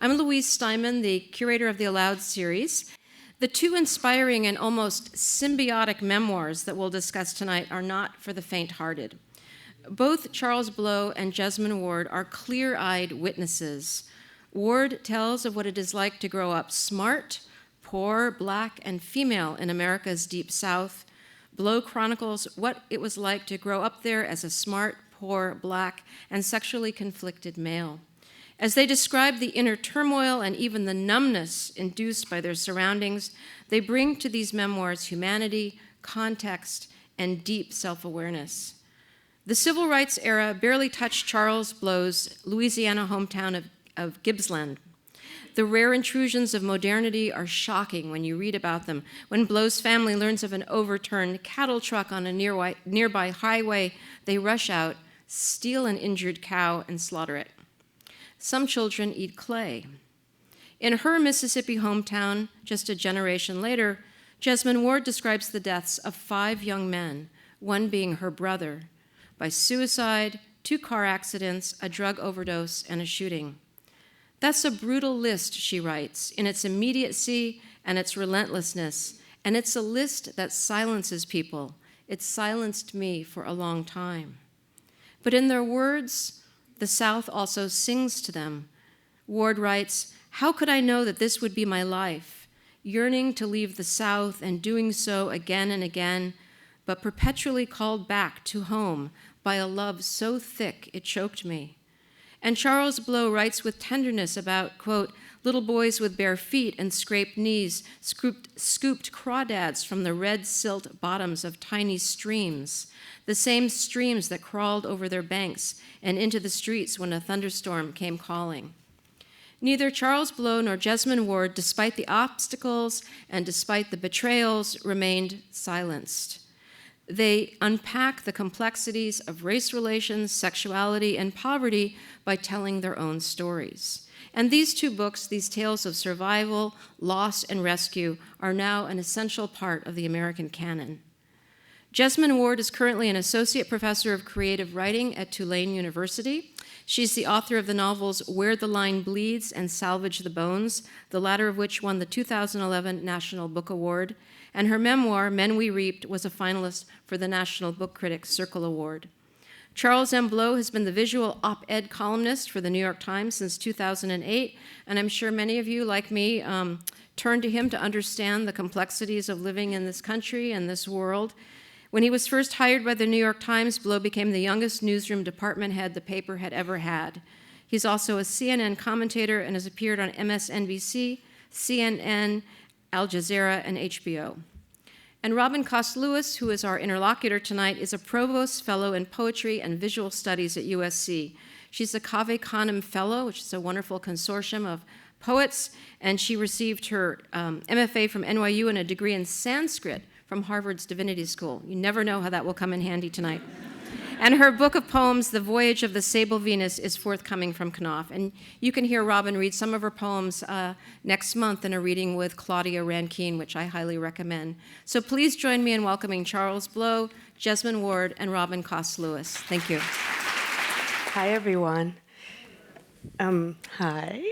I'm Louise Steinman, the curator of the Aloud series. The two inspiring and almost symbiotic memoirs that we'll discuss tonight are not for the faint-hearted. Both Charles Blow and Jesmyn Ward are clear-eyed witnesses. Ward tells of what it is like to grow up smart, poor, black, and female in America's Deep South. Blow chronicles what it was like to grow up there as a smart, poor, black, and sexually conflicted male. As they describe the inner turmoil and even the numbness induced by their surroundings, they bring to these memoirs humanity, context, and deep self-awareness. The civil rights era barely touched Charles Blow's Louisiana hometown of Gippsland. The rare intrusions of modernity are shocking when you read about them. When Blow's family learns of an overturned cattle truck on a nearby highway, they rush out, steal an injured cow, and slaughter it. Some children eat clay. In her Mississippi hometown, just a generation later, Jesmyn Ward describes the deaths of 5 young men, one being her brother, by suicide, 2 car accidents, a drug overdose, and a shooting. That's a brutal list, she writes, in its immediacy and its relentlessness, and it's a list that silences people. It silenced me for a long time. But in their words, the South also sings to them. Ward writes, "How could I know that this would be my life? Yearning to leave the South and doing so again and again, but perpetually called back to home by a love so thick it choked me." And Charles Blow writes with tenderness about, quote, little boys with bare feet and scraped knees scooped crawdads from the red silt bottoms of tiny streams, the same streams that crawled over their banks and into the streets when a thunderstorm came calling. Neither Charles Blow nor Jesmyn Ward, despite the obstacles and despite the betrayals, remained silenced. They unpack the complexities of race relations, sexuality, and poverty by telling their own stories. And these 2 books, these tales of survival, loss, and rescue, are now an essential part of the American canon. Jesmyn Ward is currently an associate professor of creative writing at Tulane University. She's the author of the novels Where the Line Bleeds and Salvage the Bones, the latter of which won the 2011 National Book Award, and her memoir, Men We Reaped, was a finalist for the National Book Critics Circle Award. Charles M. Blow has been the visual op-ed columnist for the New York Times since 2008, and I'm sure many of you, like me, turn to him to understand the complexities of living in this country and this world. When he was first hired by the New York Times, Blow became the youngest newsroom department head the paper had ever had. He's also a CNN commentator and has appeared on MSNBC, CNN, Al Jazeera, and HBO. And Robin Coste Lewis, who is our interlocutor tonight, is a Provost Fellow in Poetry and Visual Studies at USC. She's a Cave Canem Fellow, which is a wonderful consortium of poets, and she received her MFA from NYU and a degree in Sanskrit from Harvard's Divinity School. You never know how that will come in handy tonight. And her book of poems, The Voyage of the Sable Venus, is forthcoming from Knopf. And you can hear Robin read some of her poems next month in a reading with Claudia Rankine, which I highly recommend. So please join me in welcoming Charles Blow, Jesmyn Ward, and Robin Coste Lewis. Thank you. Hi, everyone. Hi.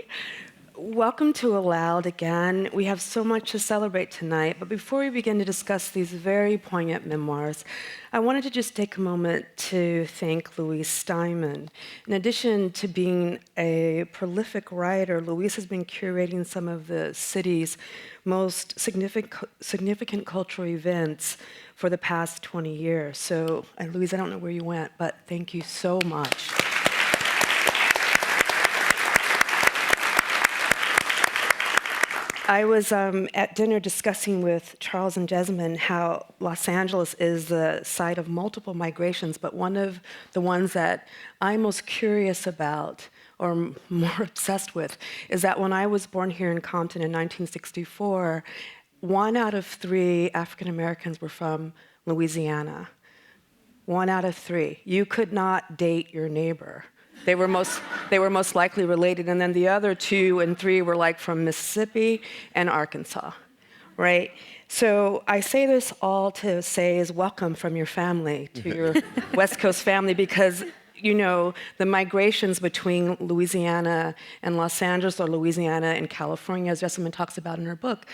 Welcome to Aloud again. We have so much to celebrate tonight, but before we begin to discuss these very poignant memoirs, I wanted to just take a moment to thank Louise Steinman. In addition to being a prolific writer, Louise has been curating some of the city's most significant cultural events for the past 20 years. So, Louise, I don't know where you went, but thank you so much. I was at dinner discussing with Charles and Jesmyn how Los Angeles is the site of multiple migrations, but one of the ones that I'm most curious about or more obsessed with is that when I was born here in Compton in 1964, 1 out of 3 African Americans were from Louisiana. 1 out of 3. You could not date your neighbor. They were most likely related, and then the other 2 and 3 were like from Mississippi and Arkansas, right? So I say this all to say is welcome from your family to your West Coast family, because the migrations between Louisiana and Los Angeles, or Louisiana and California, as Jesmyn talks about in her book,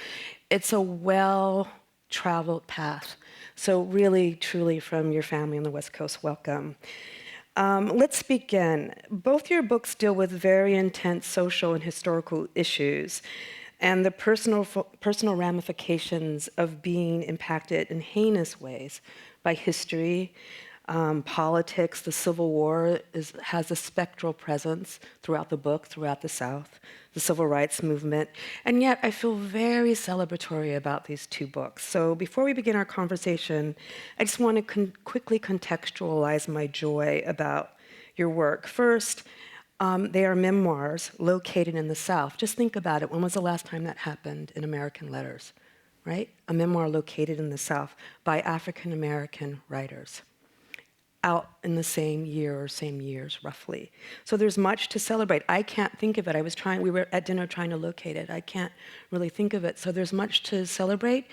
it's a well-traveled path. So really, truly, from your family on the West Coast, welcome. Let's begin. Both your books deal with very intense social and historical issues and the personal ramifications of being impacted in heinous ways by history, politics. The Civil War has a spectral presence throughout the book, throughout the South, the Civil Rights Movement. And yet I feel very celebratory about these two books. So before we begin our conversation, I just want to quickly contextualize my joy about your work. First, they are memoirs located in the South. Just think about it. When was the last time that happened in American letters, right? A memoir located in the South by African-American writers, out in the same year or same years, roughly. So there's much to celebrate. I can't think of it. We were at dinner trying to locate it. I can't really think of it. So there's much to celebrate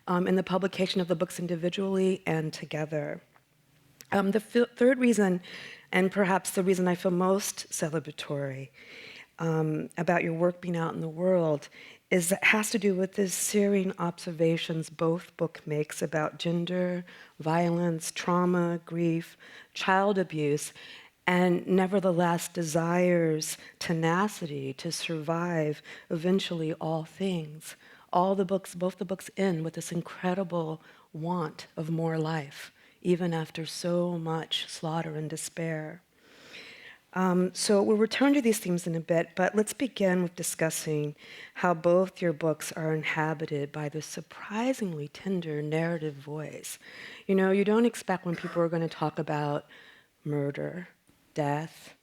in the publication of the books individually and together. The third reason, and perhaps the reason I feel most celebratory about your work being out in the world, has to do with the searing observations both book makes about gender, violence, trauma, grief, child abuse, and nevertheless desires tenacity to survive eventually all things. Both the books end with this incredible want of more life, even after so much slaughter and despair. So we'll return to these themes in a bit, but let's begin with discussing how both your books are inhabited by this surprisingly tender narrative voice. You don't expect when people are going to talk about murder, death,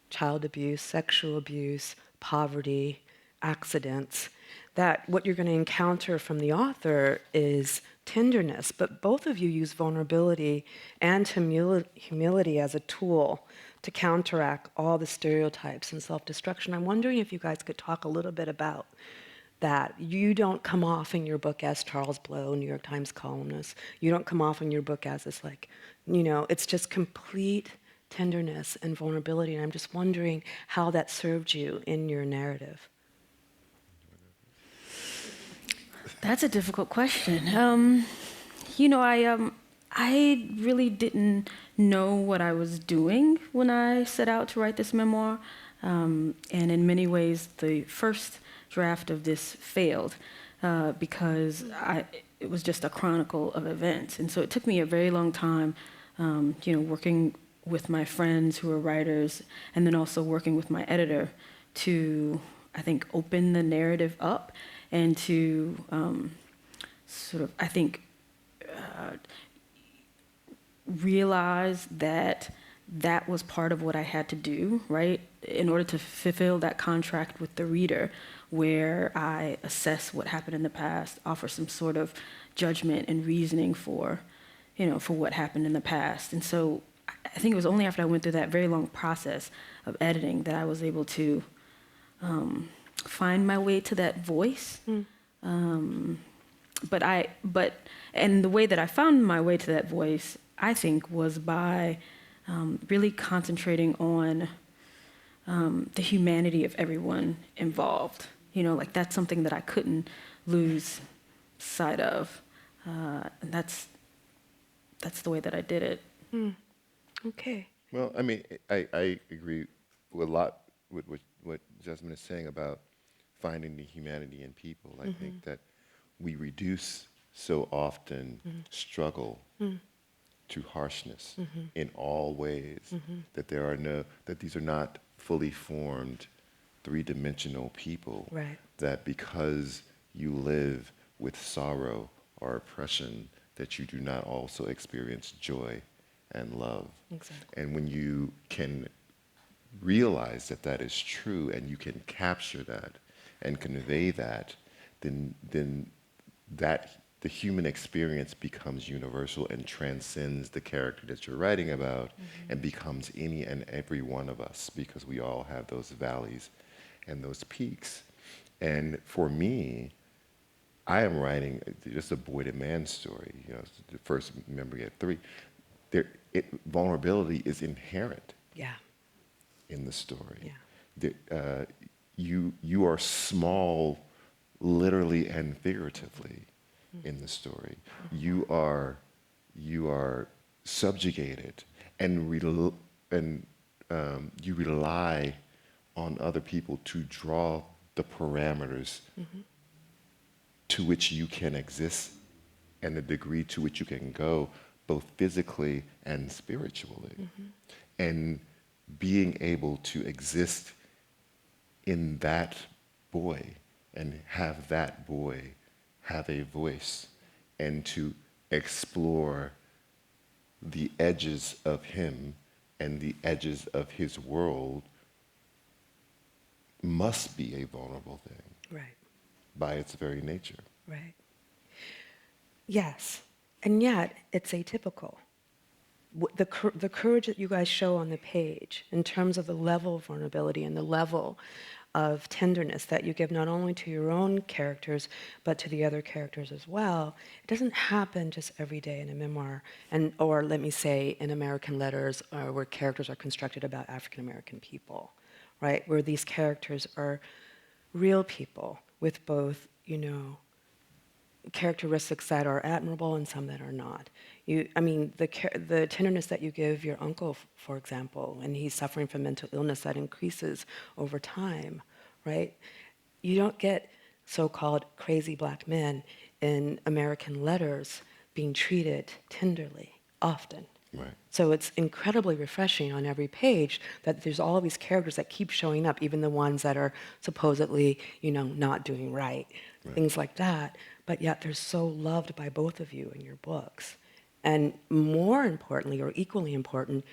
child abuse, sexual abuse, poverty, accidents, that what you're going to encounter from the author is tenderness, but both of you use vulnerability and humility as a tool to counteract all the stereotypes and self-destruction. I'm wondering if you guys could talk a little bit about that. You don't come off in your book as Charles Blow, New York Times columnist. You don't come off in your book as this it's just complete tenderness and vulnerability. And I'm just wondering how that served you in your narrative. That's a difficult question. I really didn't know what I was doing when I set out to write this memoir. And in many ways, the first draft of this failed because it was just a chronicle of events. And so it took me a very long time, working with my friends who are writers, and then also working with my editor to, I think, open the narrative up and to realize that was part of what I had to do, right? In order to fulfill that contract with the reader, where I assess what happened in the past, offer some sort of judgment and reasoning for what happened in the past. And so I think it was only after I went through that very long process of editing that I was able to find my way to that voice. And the way that I found my way to that voice, I think, was by really concentrating on the humanity of everyone involved. That's something that I couldn't lose sight of. And that's the way that I did it. Okay. Well, I mean, I agree with a lot with what Jesmyn is saying about finding the humanity in people. I think that we reduce so often struggle to harshness in all ways, that that these are not fully formed three-dimensional people, Right. that because you live with sorrow or oppression, that you do not also experience joy and love. Exactly. And when you can realize that that is true and you can capture that and convey that, then that the human experience becomes universal and transcends the character that you're writing about and becomes any and every one of us, because we all have those valleys and those peaks. And for me, I am writing just a boy to man story. The first, remember, you had three. Vulnerability is inherent Yeah. in the story. Yeah. You are small, literally and figuratively, in the story. You are subjugated, and you rely on other people to draw the parameters to which you can exist and the degree to which you can go, both physically and spiritually. And being able to exist in that boy and have that boy have a voice and to explore the edges of him and the edges of his world must be a vulnerable thing Right. by its very nature. Right. Yes. And yet, it's atypical. The courage that you guys show on the page in terms of the level of vulnerability and the level of tenderness that you give not only to your own characters but to the other characters as well, it doesn't happen just every day in a memoir, or let me say in American letters, where characters are constructed about African American people, right? Where these characters are real people with both, characteristics that are admirable and some that are not. The tenderness that you give your uncle, for example, and he's suffering from mental illness that increases over time, right? You don't get so-called crazy black men in American letters being treated tenderly, often. Right. So it's incredibly refreshing on every page that there's all these characters that keep showing up, even the ones that are supposedly, not doing right, things like that. But yet they're so loved by both of you in your books. And more importantly, or equally important,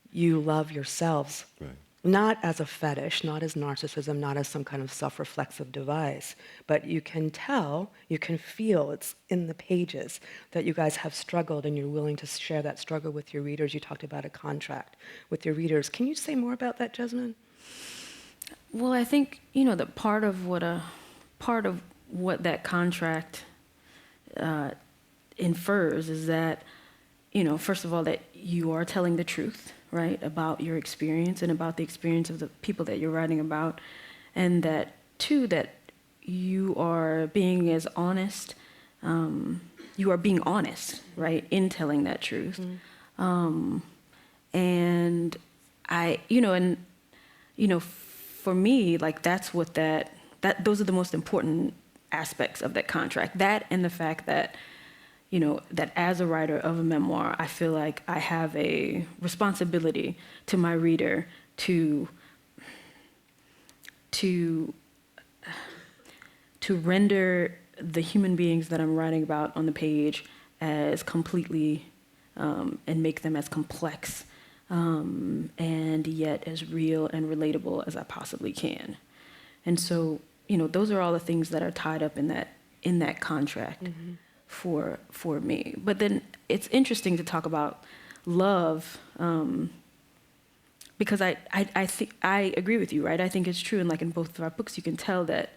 you love yourselves. Right. Not as a fetish, not as narcissism, not as some kind of self-reflexive device, but you can tell, you can feel, it's in the pages that you guys have struggled and you're willing to share that struggle with your readers. You talked about a contract with your readers. Can you say more about that, Jesmyn? Well, I think, that part of what that contract infers is that, first of all, that you are telling the truth, right, about your experience and about the experience of the people that you're writing about, and that, two, that you are being as honest, you are being honest, right, in telling that truth. And for me, like, that's what those are the most important aspects of that contract. That and the fact that, that as a writer of a memoir, I feel like I have a responsibility to my reader to render the human beings that I'm writing about on the page as completely and make them as complex and yet as real and relatable as I possibly can. And so, those are all the things that are tied up in that contract for me. But then it's interesting to talk about love because I think I agree with you, right? I think it's true, and like in both of our books, you can tell that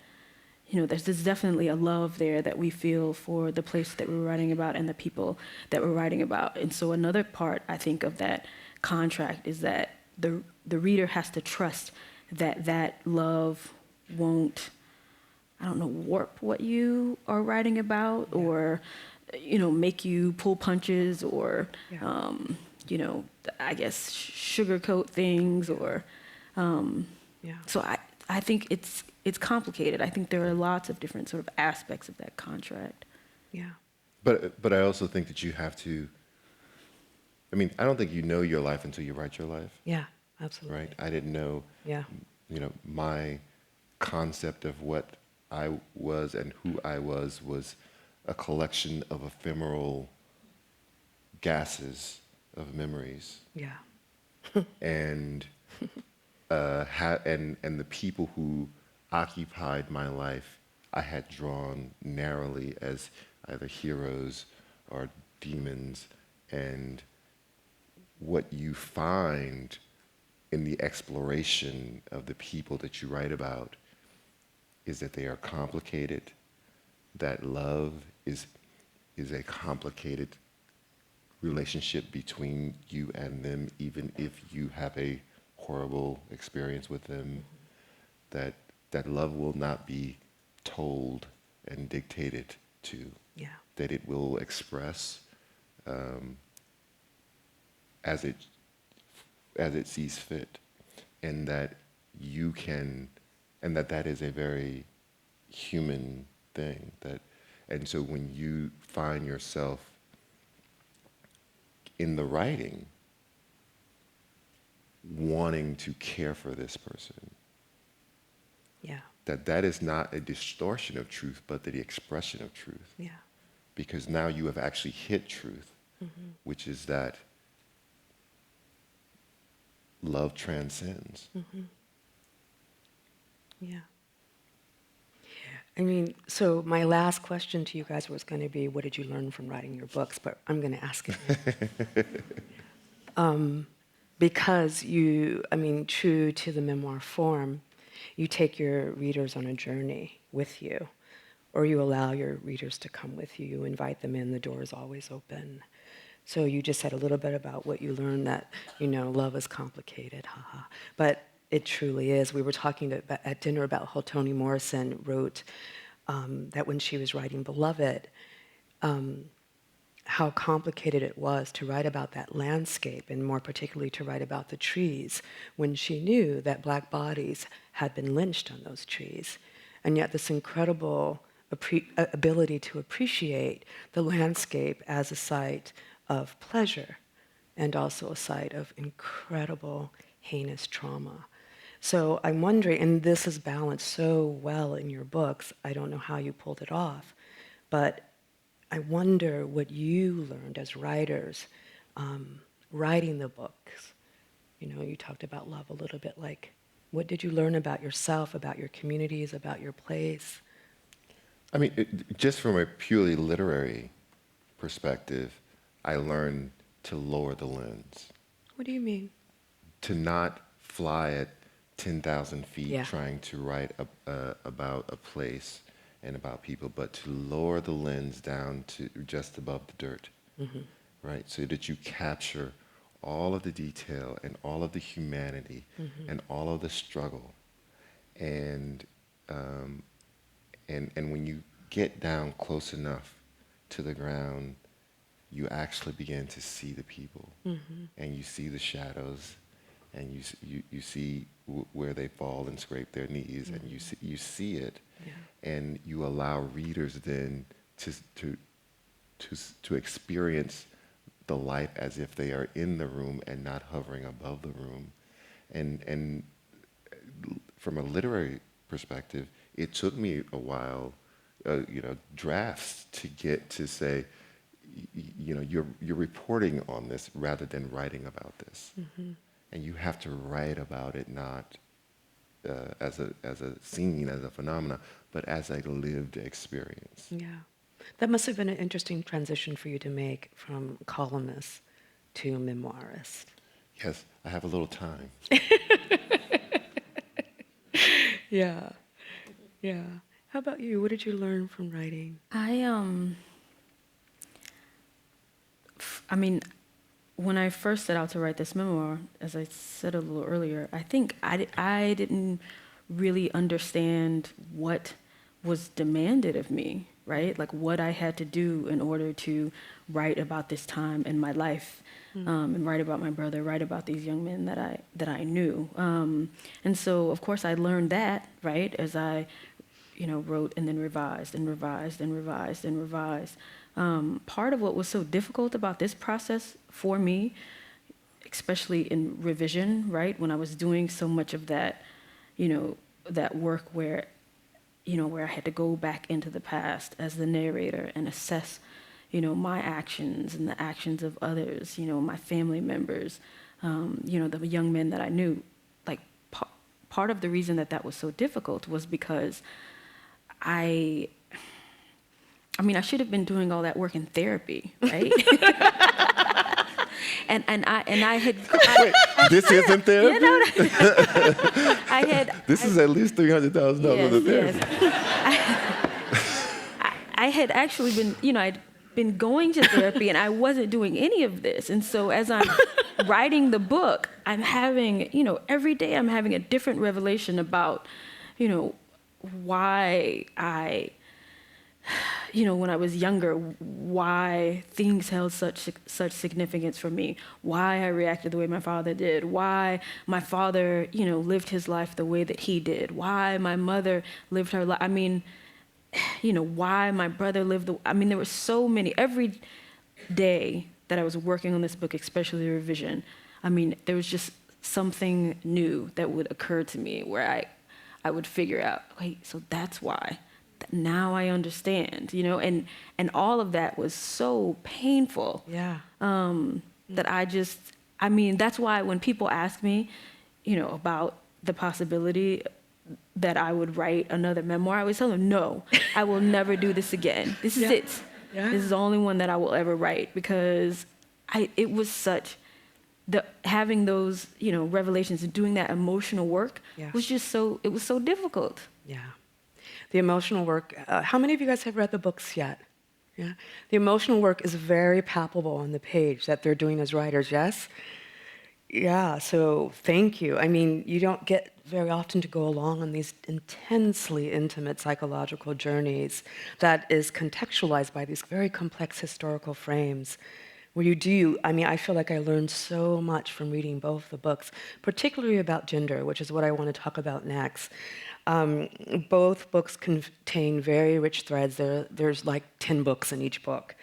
there's definitely a love there that we feel for the place that we're writing about and the people that we're writing about. And so another part, I think, of that contract is that the reader has to trust that love won't, warp what you are writing about, or, make you pull punches, or, I guess sugarcoat things, or, so I think it's complicated. I think there are lots of different sort of aspects of that contract. Yeah. But I also think that you have to, I don't think you know your life until you write your life. Yeah, absolutely. Right? I didn't know, my concept of what I was and who I was a collection of ephemeral gases of memories. Yeah. And and the people who occupied my life, I had drawn narrowly as either heroes or demons. And what you find in the exploration of the people that you write about is that they are complicated, that love is a complicated relationship between you and them, even if you have a horrible experience with them, that love will not be told and dictated to, Yeah. that it will express as it sees fit, and that you can, and that is a very human thing. And so when you find yourself in the writing wanting to care for this person, Yeah. that is not a distortion of truth, but the expression of truth. Yeah. Because now you have actually hit truth, which is that love transcends. Yeah. I mean, so my last question to you guys was going to be, what did you learn from writing your books? But I'm going to ask it. Because true to the memoir form, you take your readers on a journey with you, or you allow your readers to come with you. You invite them in, the door is always open. So you just said a little bit about what you learned, that, love is complicated, haha. But it truly is. We were talking at dinner about how Toni Morrison wrote that when she was writing Beloved, how complicated it was to write about that landscape, and more particularly to write about the trees, when she knew that Black bodies had been lynched on those trees. And yet this incredible ability to appreciate the landscape as a site of pleasure and also a site of incredible, heinous trauma. So I'm wondering, and this is balanced so well in your books, I don't know how you pulled it off, but I wonder what you learned as writers, writing the books. You talked about love a little bit, like, what did you learn about yourself, about your communities, about your place? I mean, just from a purely literary perspective, I learned to lower the lens. What do you mean? To not fly at 10,000 feet Yeah. trying to write about a place and about people, but to lower the lens down to just above the dirt, right? So that you capture all of the detail and all of the humanity and all of the struggle. And when you get down close enough to the ground, you actually begin to see the people, and you see the shadows, and you see where they fall and scrape their knees, and you see it, and you allow readers then to experience the life as if they are in the room and not hovering above the room. And from a literary perspective, it took me a while, drafts to get to say, you're reporting on this rather than writing about this. And you have to write about it not as a scene, as a phenomena, but as a lived experience. Yeah. That must have been an interesting transition for you to make from columnist to memoirist. Yes, I have a little time. Yeah. Yeah. How about you? What did you learn from writing? When I first set out to write this memoir, as I said a little earlier, I think I didn't really understand what was demanded of me, right? Like what I had to do in order to write about this time in my life, and write about my brother, write about these young men that I knew. And so, of course, I learned that, right, as I, wrote and then revised and revised and revised and revised. Part of what was so difficult about this process for me, especially in revision, right, when I was doing so much of that, that work where I had to go back into the past as the narrator and assess, my actions and the actions of others, my family members, the young men that I knew. Like, part of the reason that was so difficult was because I should have been doing all that work in therapy, right? and I had. Wait, this isn't therapy? This is at least $300,000 of therapy. Yes. I had actually been, I'd been going to therapy, and I wasn't doing any of this. And so as I'm writing the book, I'm having, every day I'm having a different revelation about, why I, when I was younger, why things held such significance for me, why I reacted the way my father did, why my father, lived his life the way that he did, why my mother lived her life. I mean, why my brother lived there were so many. Every day that I was working on this book, especially the revision, there was just something new that would occur to me where I would figure out, wait, so that's why. Now I understand, and all of that was so painful. Yeah. That that's why when people ask me, about the possibility that I would write another memoir, I always tell them, no, I will never do this again. This is it. Yeah. This is the only one that I will ever write, because it was such, having those, revelations and doing that emotional work was just it was so difficult. Yeah. The emotional work, how many of you guys have read the books yet? Yeah. The emotional work is very palpable on the page that they're doing as writers, yes? Yeah, so thank you. You don't get very often to go along on these intensely intimate psychological journeys that is contextualized by these very complex historical frames. Where you do, I feel like I learned so much from reading both the books, particularly about gender, which is what I want to talk about next. Both books contain very rich threads. There's like 10 books in each book.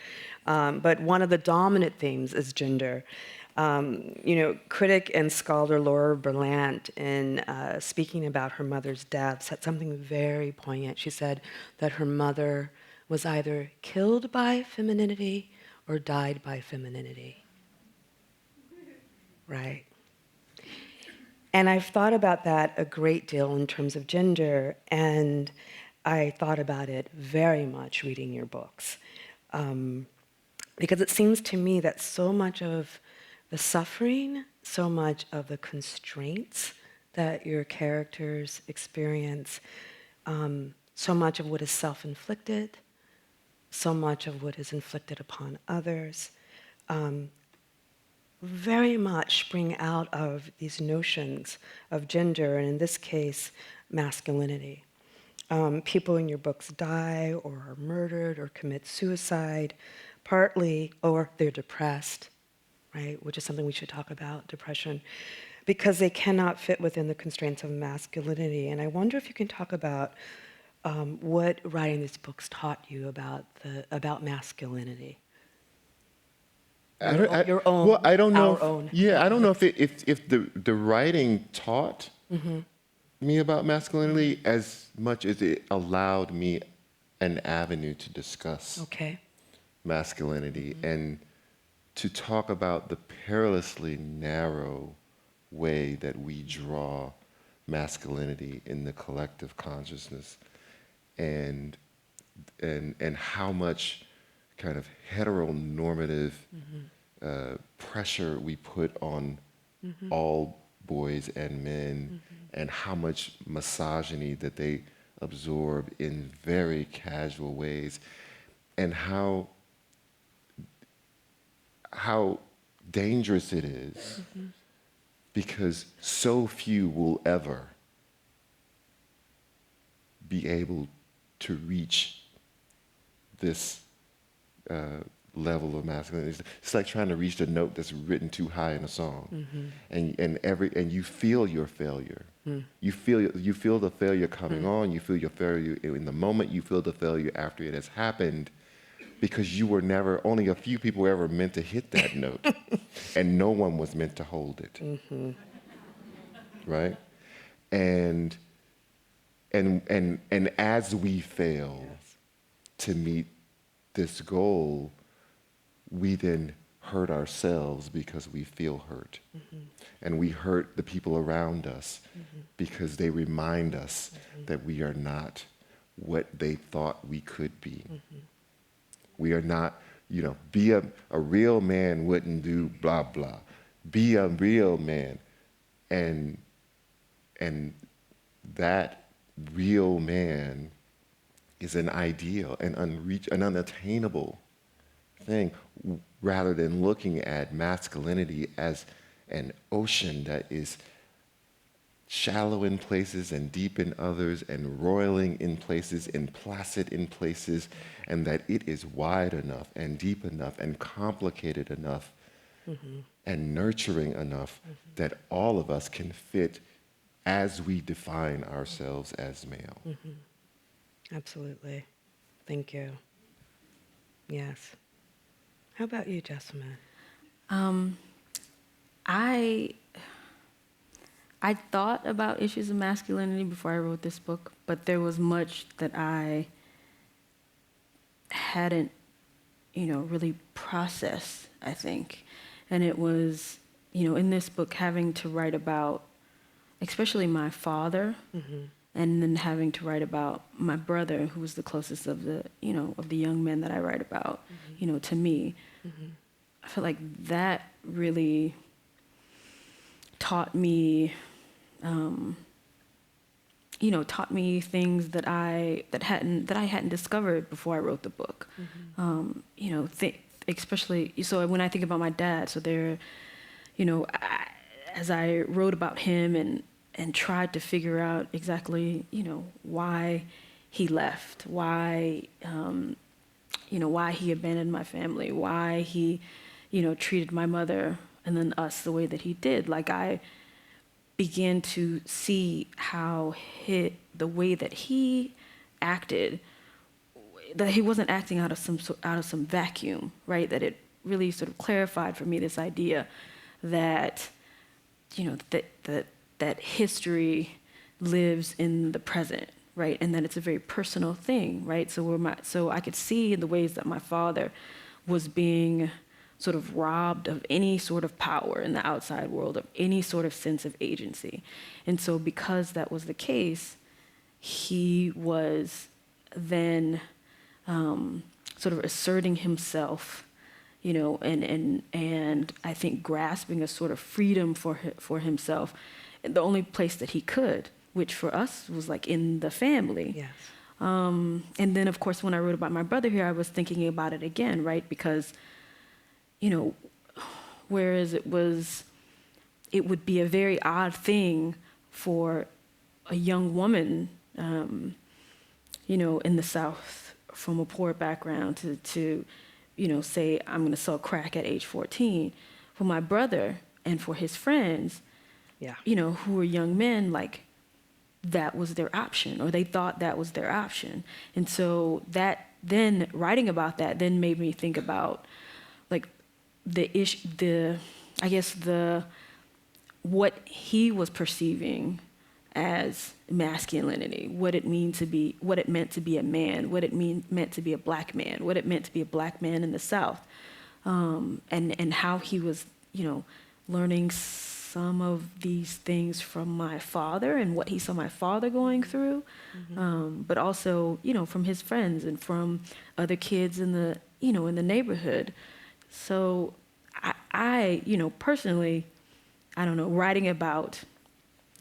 But one of the dominant themes is gender. Critic and scholar Laura Berlant, in speaking about her mother's death, said something very poignant. She said that her mother was either killed by femininity or died by femininity. Right. And I've thought about that a great deal in terms of gender, and I thought about it very much reading your books. Because it seems to me that so much of the suffering, so much of the constraints that your characters experience, so much of what is self-inflicted, so much of what is inflicted upon others, very much spring out of these notions of gender, and in this case, masculinity. People in your books die or are murdered or commit suicide, partly, or they're depressed, right, which is something we should talk about, depression, because they cannot fit within the constraints of masculinity. And I wonder if you can talk about what writing these books taught you about masculinity. Your own. Well, I don't know. Our own. Yeah, I don't know if the writing taught me about masculinity as much as it allowed me an avenue to discuss masculinity and to talk about the perilously narrow way that we draw masculinity in the collective consciousness, and how much kind of heteronormative pressure we put on all boys and men, and how much misogyny that they absorb in very casual ways, and how dangerous it is because so few will ever be able to reach this level of masculinity. It's like trying to reach the note that's written too high in a song, and you feel your failure. You feel the failure coming on. You feel your failure in the moment. You feel the failure after it has happened, because you were never. Only a few people were ever meant to hit that note, and no one was meant to hold it. Right, and as we fail to meet this goal, we then hurt ourselves because we feel hurt. And we hurt the people around us because they remind us that we are not what they thought we could be. We are not, be a real man wouldn't do blah, blah. Be a real man. And that real man is an ideal, an unattainable thing, rather than looking at masculinity as an ocean that is shallow in places and deep in others, and roiling in places and placid in places, and that it is wide enough and deep enough and complicated enough and nurturing enough that all of us can fit as we define ourselves as male. Absolutely. Thank you. Yes. How about you, Jesmyn? I thought about issues of masculinity before I wrote this book, but there was much that I hadn't, really processed, I think. And it was, in this book, having to write about, especially my father, and then having to write about my brother, who was the closest of the, of the young men that I write about, to me. I feel like that really taught me, taught me things that I hadn't discovered before I wrote the book. Especially so when I think about my dad. So there, as I wrote about him and tried to figure out exactly, why he left, why he abandoned my family, why he, treated my mother and then us the way that he did. Like, I began to see how the way that he acted, that he wasn't acting out of some vacuum, right? That it really sort of clarified for me this idea that, that history lives in the present, right? And that it's a very personal thing, right? So I could see the ways that my father was being sort of robbed of any sort of power in the outside world, of any sort of sense of agency. And so because that was the case, he was then sort of asserting himself, and I think grasping a sort of freedom for himself, the only place that he could, which for us was like in the family. Yes. And then, of course, when I wrote about my brother here, I was thinking about it again, right? Because, whereas it would be a very odd thing for a young woman, in the South from a poor background to say, I'm going to sell crack at age 14. For my brother and for his friends, who were young men, like, that was their option, or they thought that was their option. And so that then, writing about that then made me think about, like, what he was perceiving as masculinity, what it meant to be a man, what it meant to be a black man, what it meant to be a black man in the South, and how he was, learning some of these things from my father and what he saw my father going through, but also, from his friends and from other kids in the neighborhood. So I personally, I don't know, writing about,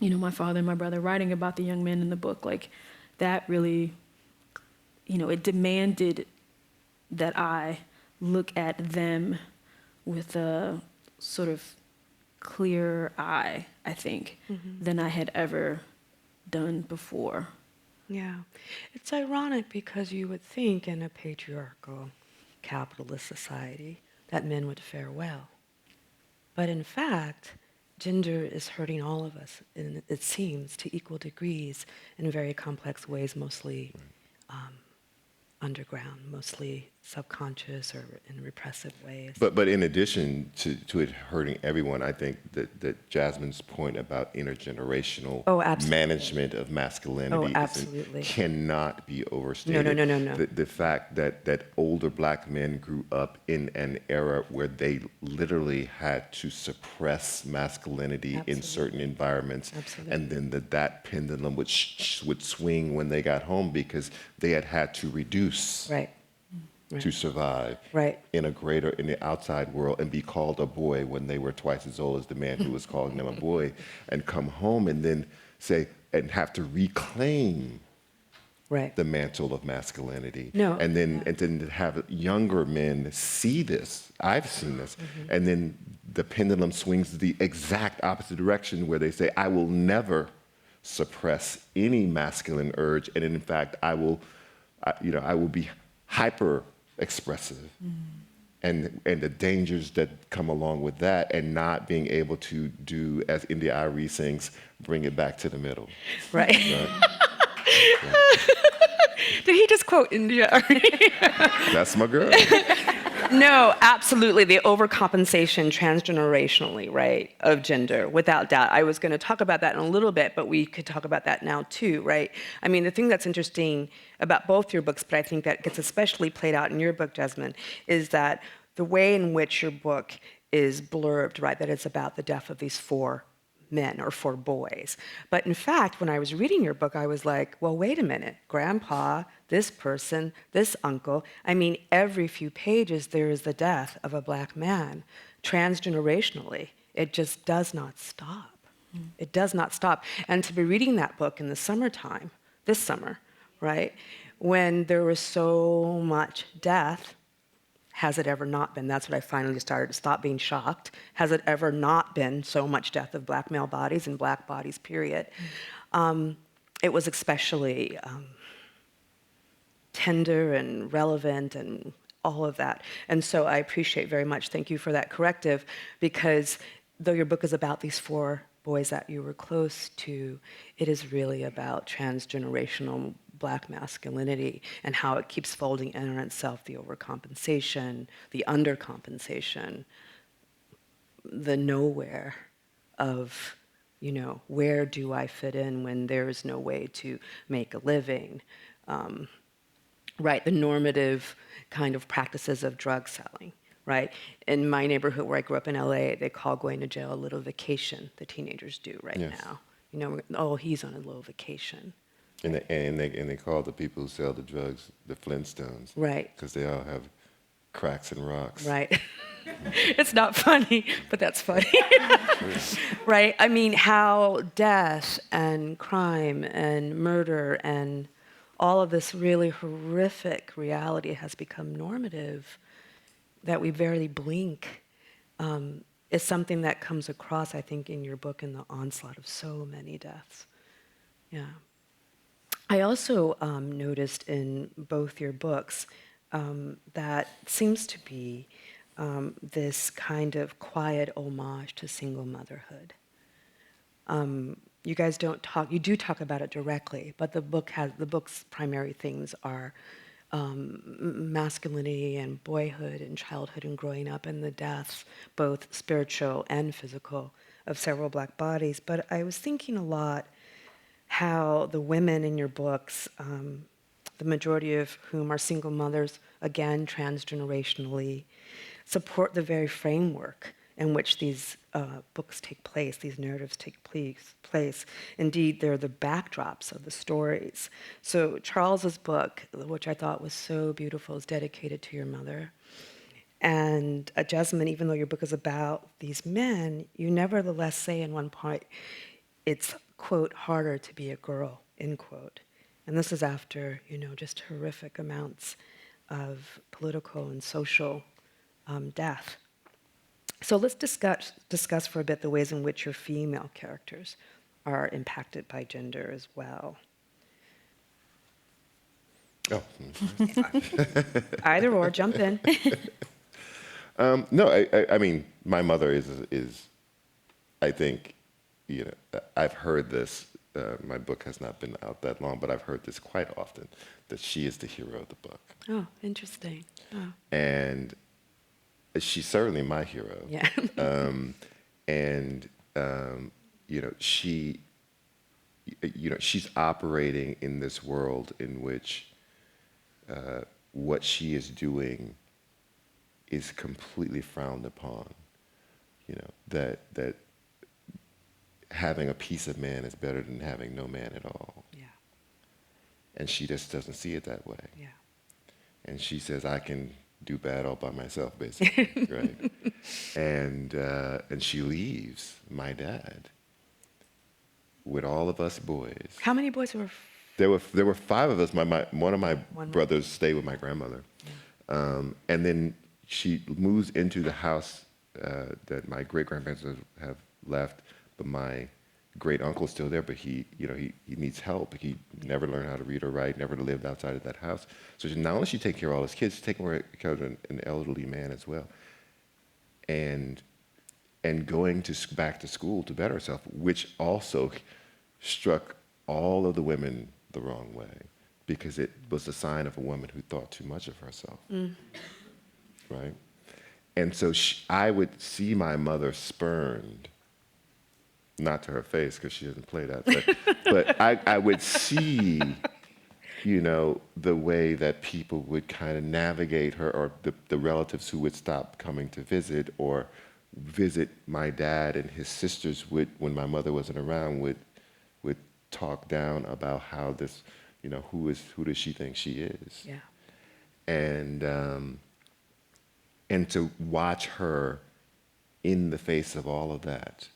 my father and my brother, writing about the young men in the book, like, that really, it demanded that I look at them with a sort of clearer eye, I think, than I had ever done before. Yeah. It's ironic because you would think in a patriarchal capitalist society that men would fare well. But in fact, gender is hurting all of us, and it seems, to equal degrees in very complex ways, mostly underground, mostly subconscious or in repressive ways. But in addition to it hurting everyone, I think that Jesmyn's point about intergenerational management of masculinity cannot be overstated. No. The fact that older black men grew up in an era where they literally had to suppress masculinity in certain environments, and then that pendulum would swing when they got home because they had to reduce. Right. To survive in the outside world and be called a boy when they were twice as old as the man who was calling them a boy, and come home and then say and have to reclaim the mantle of masculinity. And then to have younger men see this, I've seen this, and then the pendulum swings the exact opposite direction, where they say, I will never suppress any masculine urge, and in fact, I will be hyper expressive. And the dangers that come along with that, and not being able to do, as India Arie sings, bring it back to the middle. Right. Yeah. Did he just quote India? That's my girl. No, absolutely. The overcompensation transgenerationally, right, of gender, without doubt. I was going to talk about that in a little bit, but we could talk about that now too, right? I mean, the thing that's interesting about both your books, but I think that gets especially played out in your book, Jesmyn, is that the way in which your book is blurbed, right, that it's about the death of these 4 men or 4 boys. But in fact, when I was reading your book, I was like, well, wait a minute, grandpa, this person, this uncle. I mean, every few pages there is the death of a black man, transgenerationally. It just does not stop. It does not stop. And to be reading that book in the summertime, this summer, right, when there was so much death. Has it ever not been? That's what I finally started to stop being shocked. Has it ever not been so much death of black male bodies and black bodies, period? It was especially tender and relevant and all of that. And so I appreciate very much, thank you for that corrective, because though your book is about these 4 boys that you were close to, it is really about transgenerational black masculinity and how it keeps folding in on itself, the overcompensation, the undercompensation, the nowhere of, where do I fit in when there is no way to make a living, right? The normative kind of practices of drug selling, right? In my neighborhood where I grew up in LA, they call going to jail a little vacation, the teenagers do right now. Oh, he's on a little vacation. And they call the people who sell the drugs the Flintstones. Right. Because they all have cracks and rocks. Right. It's not funny, but that's funny. Right? I mean, how death and crime and murder and all of this really horrific reality has become normative, that we barely blink, is something that comes across, I think, in your book in the onslaught of so many deaths. Yeah. I also noticed in both your books that seems to be this kind of quiet homage to single motherhood. You guys don't talk, you do talk about it directly, but the book's primary themes are masculinity and boyhood and childhood and growing up and the deaths, both spiritual and physical, of several black bodies. But I was thinking a lot how the women in your books, the majority of whom are single mothers, again, transgenerationally, support the very framework in which these books take place, these narratives take place. Indeed, they're the backdrops of the stories. So Charles's book, which I thought was so beautiful, is dedicated to your mother. And Jesmyn, even though your book is about these men, you nevertheless say in one point, it's, quote, harder to be a girl, end quote. And this is after, just horrific amounts of political and social death. So let's discuss for a bit the ways in which your female characters are impacted by gender as well. Oh. Either or, jump in. No, I mean, my mother is, I think, I've heard this, my book has not been out that long, but I've heard this quite often, that she is the hero of the book. Oh, interesting. Oh. And she's certainly my hero. Yeah. She's operating in this world in which what she is doing is completely frowned upon. That having a piece of man is better than having no man at all. Yeah. And she just doesn't see it that way. Yeah. And she says, I can do bad all by myself, basically, right? And she leaves my dad with all of us boys. How many boys were? There were 5 of us. One of my brothers stayed with my grandmother. Yeah. And then she moves into the house that my great-grandparents have left, but my great uncle's still there, but he needs help. He never learned how to read or write, never lived outside of that house. So not only she take care of all his kids, she's taking care of an elderly man as well. And going back to school to better herself, which also struck all of the women the wrong way, because it was a sign of a woman who thought too much of herself, right? And so I would see my mother spurned, not to her face, because she doesn't play that, but I would see, the way that people would kind of navigate her, or the relatives who would stop coming to visit, or visit my dad, and his sisters would, when my mother wasn't around, would talk down about how this, who does she think she is? Yeah. And to watch her in the face of all of that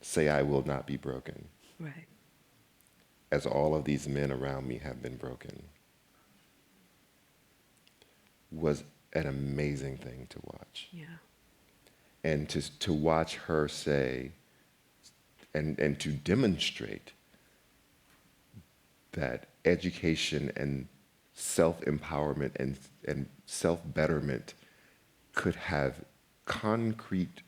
say, I will not be broken. Right. As all of these men around me have been broken, was an amazing thing to watch. Yeah. And to watch her say, and to demonstrate that education and self-empowerment and self-betterment could have concrete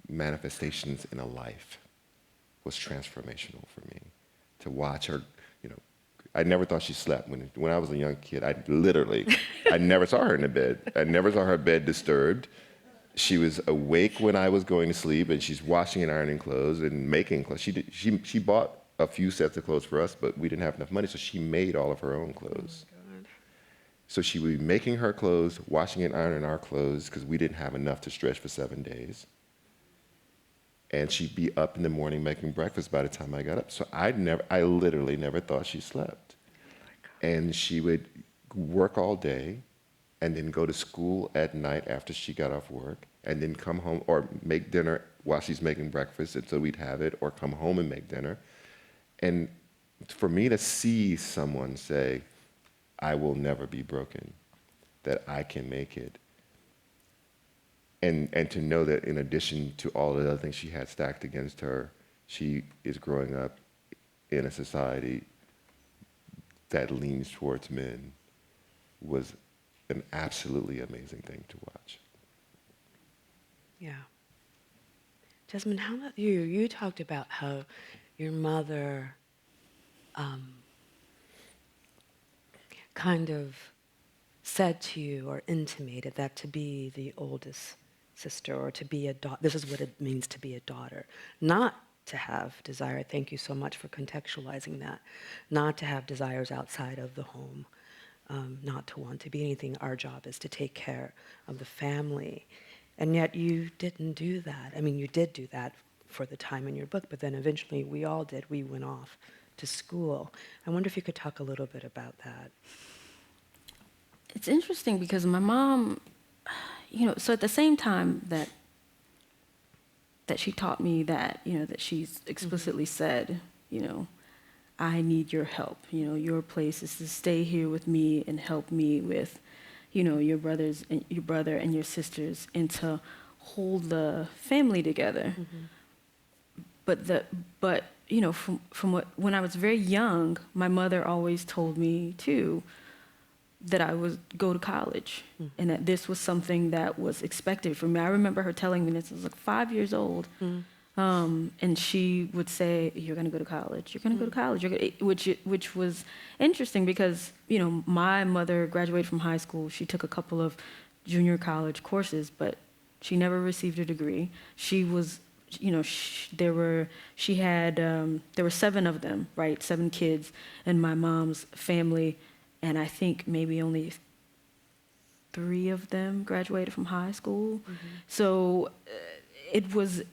manifestations in a life was transformational for me. To watch her, I never thought she slept. When I was a young kid, I never saw her in the bed. I never saw her bed disturbed. She was awake when I was going to sleep, and she's washing and ironing clothes and making clothes. She bought a few sets of clothes for us, but we didn't have enough money, so she made all of her own clothes. Oh my God. So she would be making her clothes, washing and ironing our clothes, because we didn't have enough to stretch for 7 days. And she'd be up in the morning making breakfast by the time I got up. So I literally never thought she slept. And she would work all day, and then go to school at night after she got off work, and then come home or make dinner while she's making breakfast, and so we'd have it, or come home and make dinner. And for me to see someone say, I will never be broken, that I can make it, and to know that in addition to all the other things she had stacked against her, she is growing up in a society that leans towards men, was an absolutely amazing thing to watch. Yeah. Jesmyn, how about you? You talked about how your mother kind of said to you or intimated that to be the oldest sister, or to be a daughter, this is what it means to be a daughter. Not to have desire, thank you so much for contextualizing that, not to have desires outside of the home, not to want to be anything. Our job is to take care of the family. And yet you didn't do that. I mean, you did do that for the time in your book, but then eventually we all did. We went off to school. I wonder if you could talk a little bit about that. It's interesting because my mom, so at the same time that she taught me that, that she's explicitly said, I need your help. Your place is to stay here with me and help me with, your brother and your sisters, and to hold the family together. But from when I was very young, my mother always told me too that I would go to college, and that this was something that was expected from me. I remember her telling me this. I was like 5 years old. And she would say, you're going to go to college. You're going to go to college. Which was interesting because, my mother graduated from high school. She took a couple of junior college courses, but she never received a degree. She was, there were 7 of them, right? 7 kids in my mom's family, and I think maybe only 3 of them graduated from high school. So it was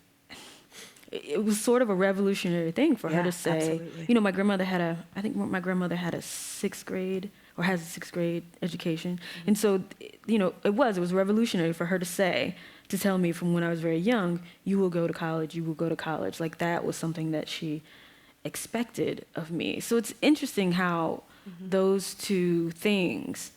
sort of a revolutionary thing for her to say. Absolutely. My grandmother had I think my grandmother had a 6th grade, or has a 6th grade education. And so, it was revolutionary for her to tell me from when I was very young, you will go to college, you will go to college. Like, that was something that she expected of me. So it's interesting how those two things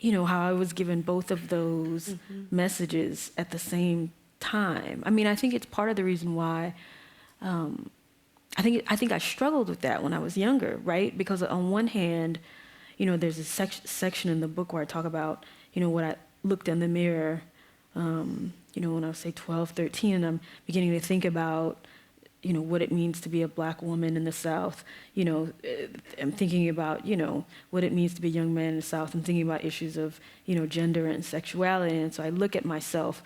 how I was given both of those messages at the same time. I mean, I think it's part of the reason why I think I struggled with that when I was younger, right? Because on one hand, there's a section in the book where I talk about, what I looked in the mirror, when I was, say, 12, 13, and I'm beginning to think about, what it means to be a black woman in the South. I'm thinking about, what it means to be a young man in the South. I'm thinking about issues of, gender and sexuality. And so I look at myself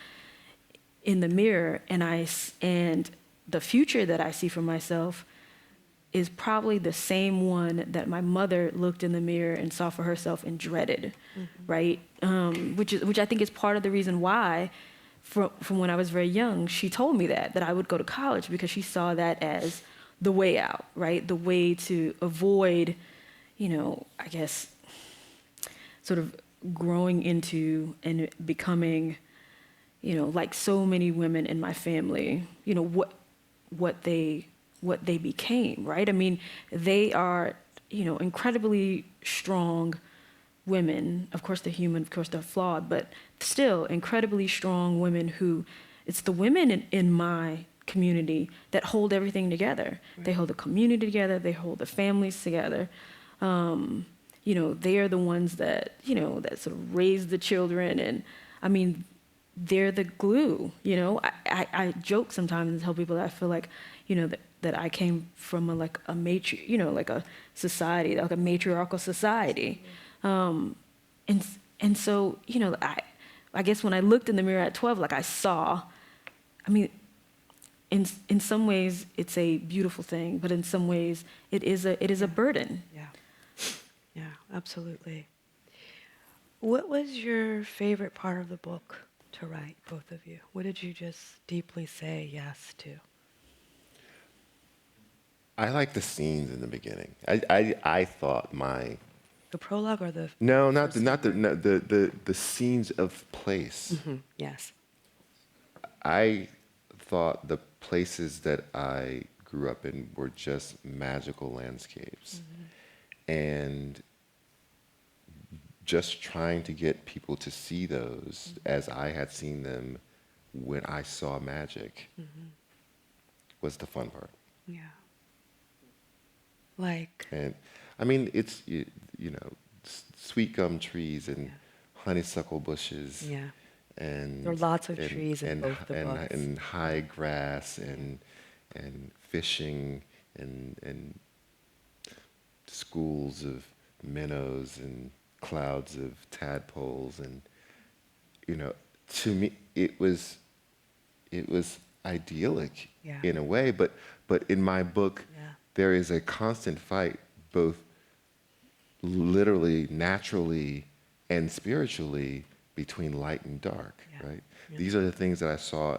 in the mirror, and the future that I see for myself is probably the same one that my mother looked in the mirror and saw for herself and dreaded, right? Which I think is part of the reason why, from when I was very young, she told me that I would go to college, because she saw that as the way out, right? The way to avoid, I guess, sort of growing into and becoming, like so many women in my family, what they became, right? I mean, they are, incredibly strong women. Of course, they're flawed, but still incredibly strong women who, it's the women in my community that hold everything together. Right. They hold the community together. They hold the families together. They are the ones that, that sort of raise the children. And I mean, they're the glue, I joke sometimes and tell people that I feel like, that I came from like a society, like a matriarchal society. And so, I guess when I looked in the mirror at 12, like I saw, I mean, in some ways it's a beautiful thing, but in some ways it is a burden. Yeah, absolutely. What was your favorite part of the book to write, both of you? What did you just deeply say yes to? I like the scenes in the beginning. I thought The prologue or the the scenes of place. Yes. I thought the places that I grew up in were just magical landscapes, and just trying to get people to see those as I had seen them when I saw magic was the fun part. Yeah. Like. And I mean, it's sweet gum trees and honeysuckle bushes. Yeah. And there are lots of trees in both the books. And high grass and fishing and schools of minnows and clouds of tadpoles, and to me it was idyllic in a way, but in my book there is a constant fight, both literally, naturally, and spiritually, between light and dark, right? These are the things that I saw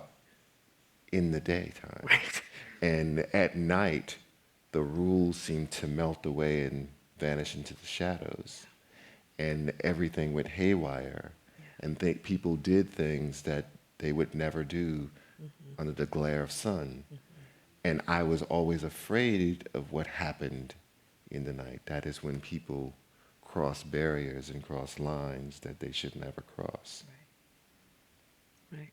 in the daytime. Right. And at night, the rules seem to melt away and vanish into the shadows. And everything went haywire. And people did things that they would never do under the glare of sun. And I was always afraid of what happened in the night. That is when people cross barriers and cross lines that they should never cross. Right.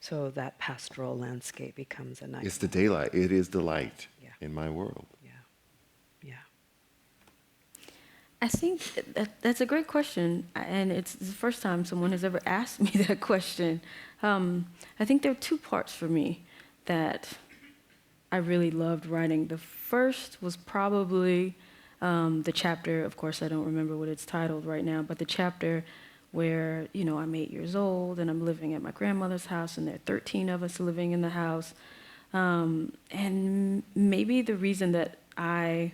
So that pastoral landscape becomes a night. It's the daylight. It is the light in my world. Yeah. I think that's a great question, and it's the first time someone has ever asked me that question. I think there are two parts for me that I really loved writing. The first was probably the chapter, of course I don't remember what it's titled right now, but the chapter where, I'm 8 years old and I'm living at my grandmother's house and there are 13 of us living in the house. And maybe the reason that I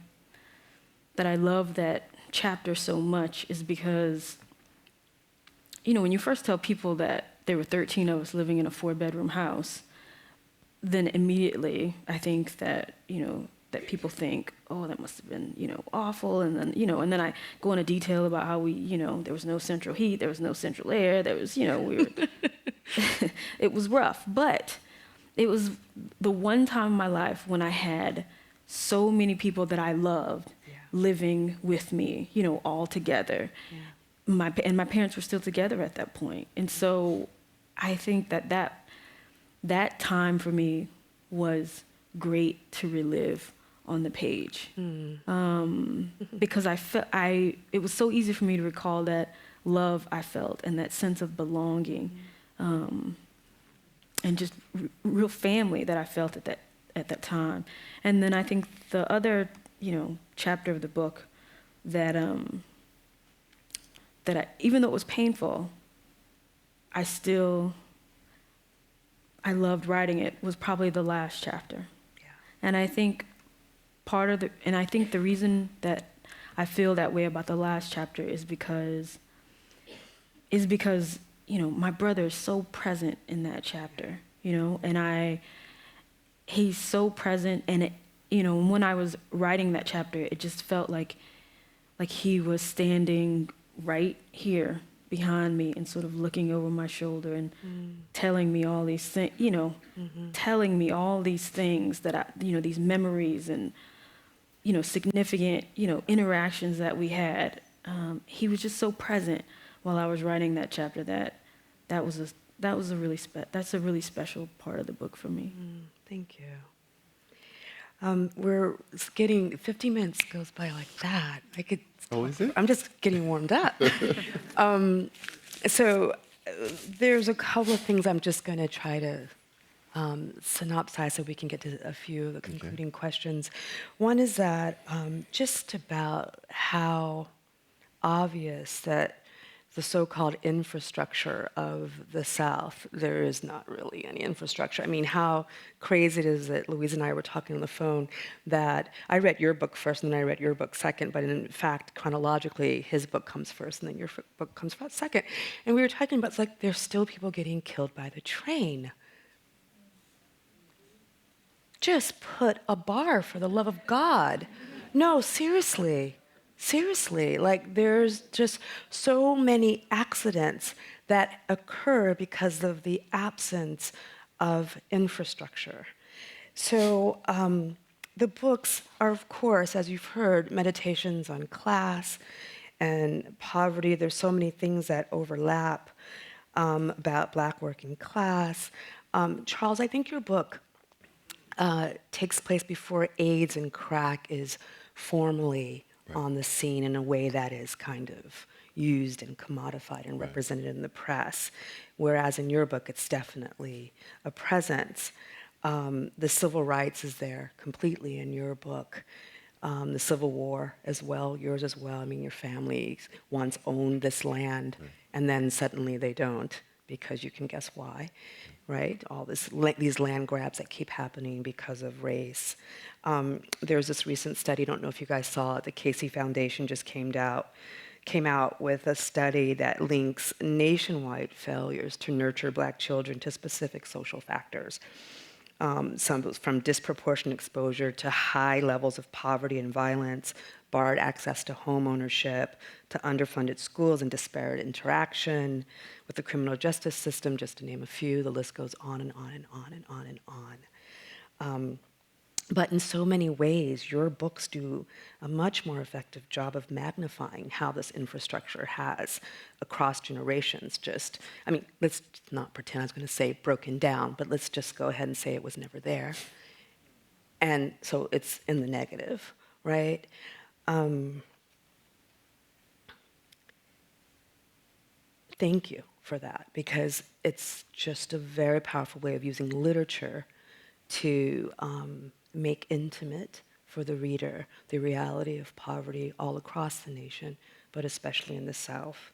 love that chapter so much is because, when you first tell people that there were 13 of us living in a 4-bedroom house, then immediately I think that, that people think, oh, that must have been, awful. And then, and then I go into detail about how we, there was no central heat, there was no central air, there was, we were, it was rough. But it was the one time in my life when I had so many people that I loved living with me, all together. my parents were still together at that point. And so I think that time for me was great to relive on the page. Because it was so easy for me to recall that love I felt and that sense of belonging, and just real family that I felt at that time. And then I think the other, chapter of the book that even though it was painful, I loved writing it, was probably the last chapter. Yeah. And I think the reason that I feel that way about the last chapter is because my brother is so present in that chapter, and he's so present, and when I was writing that chapter, it just felt like he was standing right here behind me and sort of looking over my shoulder and telling me all these things, telling me all these things that these memories and, significant, interactions that we had. He was just so present while I was writing that chapter that's a really special part of the book for me. Thank you. We're getting 50 minutes goes by like that. Oh, is it? I'm just getting warmed up. So there's a couple of things I'm just going to try to synopsize so we can get to a few of the concluding questions. One is that just about how obvious that the so-called infrastructure of the South, there is not really any infrastructure. I mean, how crazy it is that Louise and I were talking on the phone that I read your book first and then I read your book second, but in fact, chronologically, his book comes first and then your book comes second. And we were talking about, it's like, there's still people getting killed by the train. Just put a bar, for the love of God. No, seriously. Seriously, like there's just so many accidents that occur because of the absence of infrastructure. So the books are, of course, as you've heard, meditations on class and poverty. There's so many things that overlap about Black working class. Charles, I think your book takes place before AIDS and crack is formally on the scene in a way that is kind of used and commodified and represented in the press, whereas in your book it's definitely a presence. The civil rights is there completely in your book. The Civil War as well, yours as well. I mean, your family once owned this land, and then suddenly they don't, because you can guess why, right? All these land grabs that keep happening because of race. There's this recent study, I don't know if you guys saw it, the Casey Foundation just came out with a study that links nationwide failures to nurture Black children to specific social factors. Some from disproportionate exposure to high levels of poverty and violence, barred access to home ownership, to underfunded schools and disparate interaction with the criminal justice system, just to name a few. The list goes on and on and on and on and on. But in so many ways, your books do a much more effective job of magnifying how this infrastructure has across generations let's not pretend I was going to say broken down, but let's just go ahead and say it was never there. And so it's in the negative, right? Thank you for that, because it's just a very powerful way of using literature to make intimate for the reader the reality of poverty all across the nation, but especially in the South.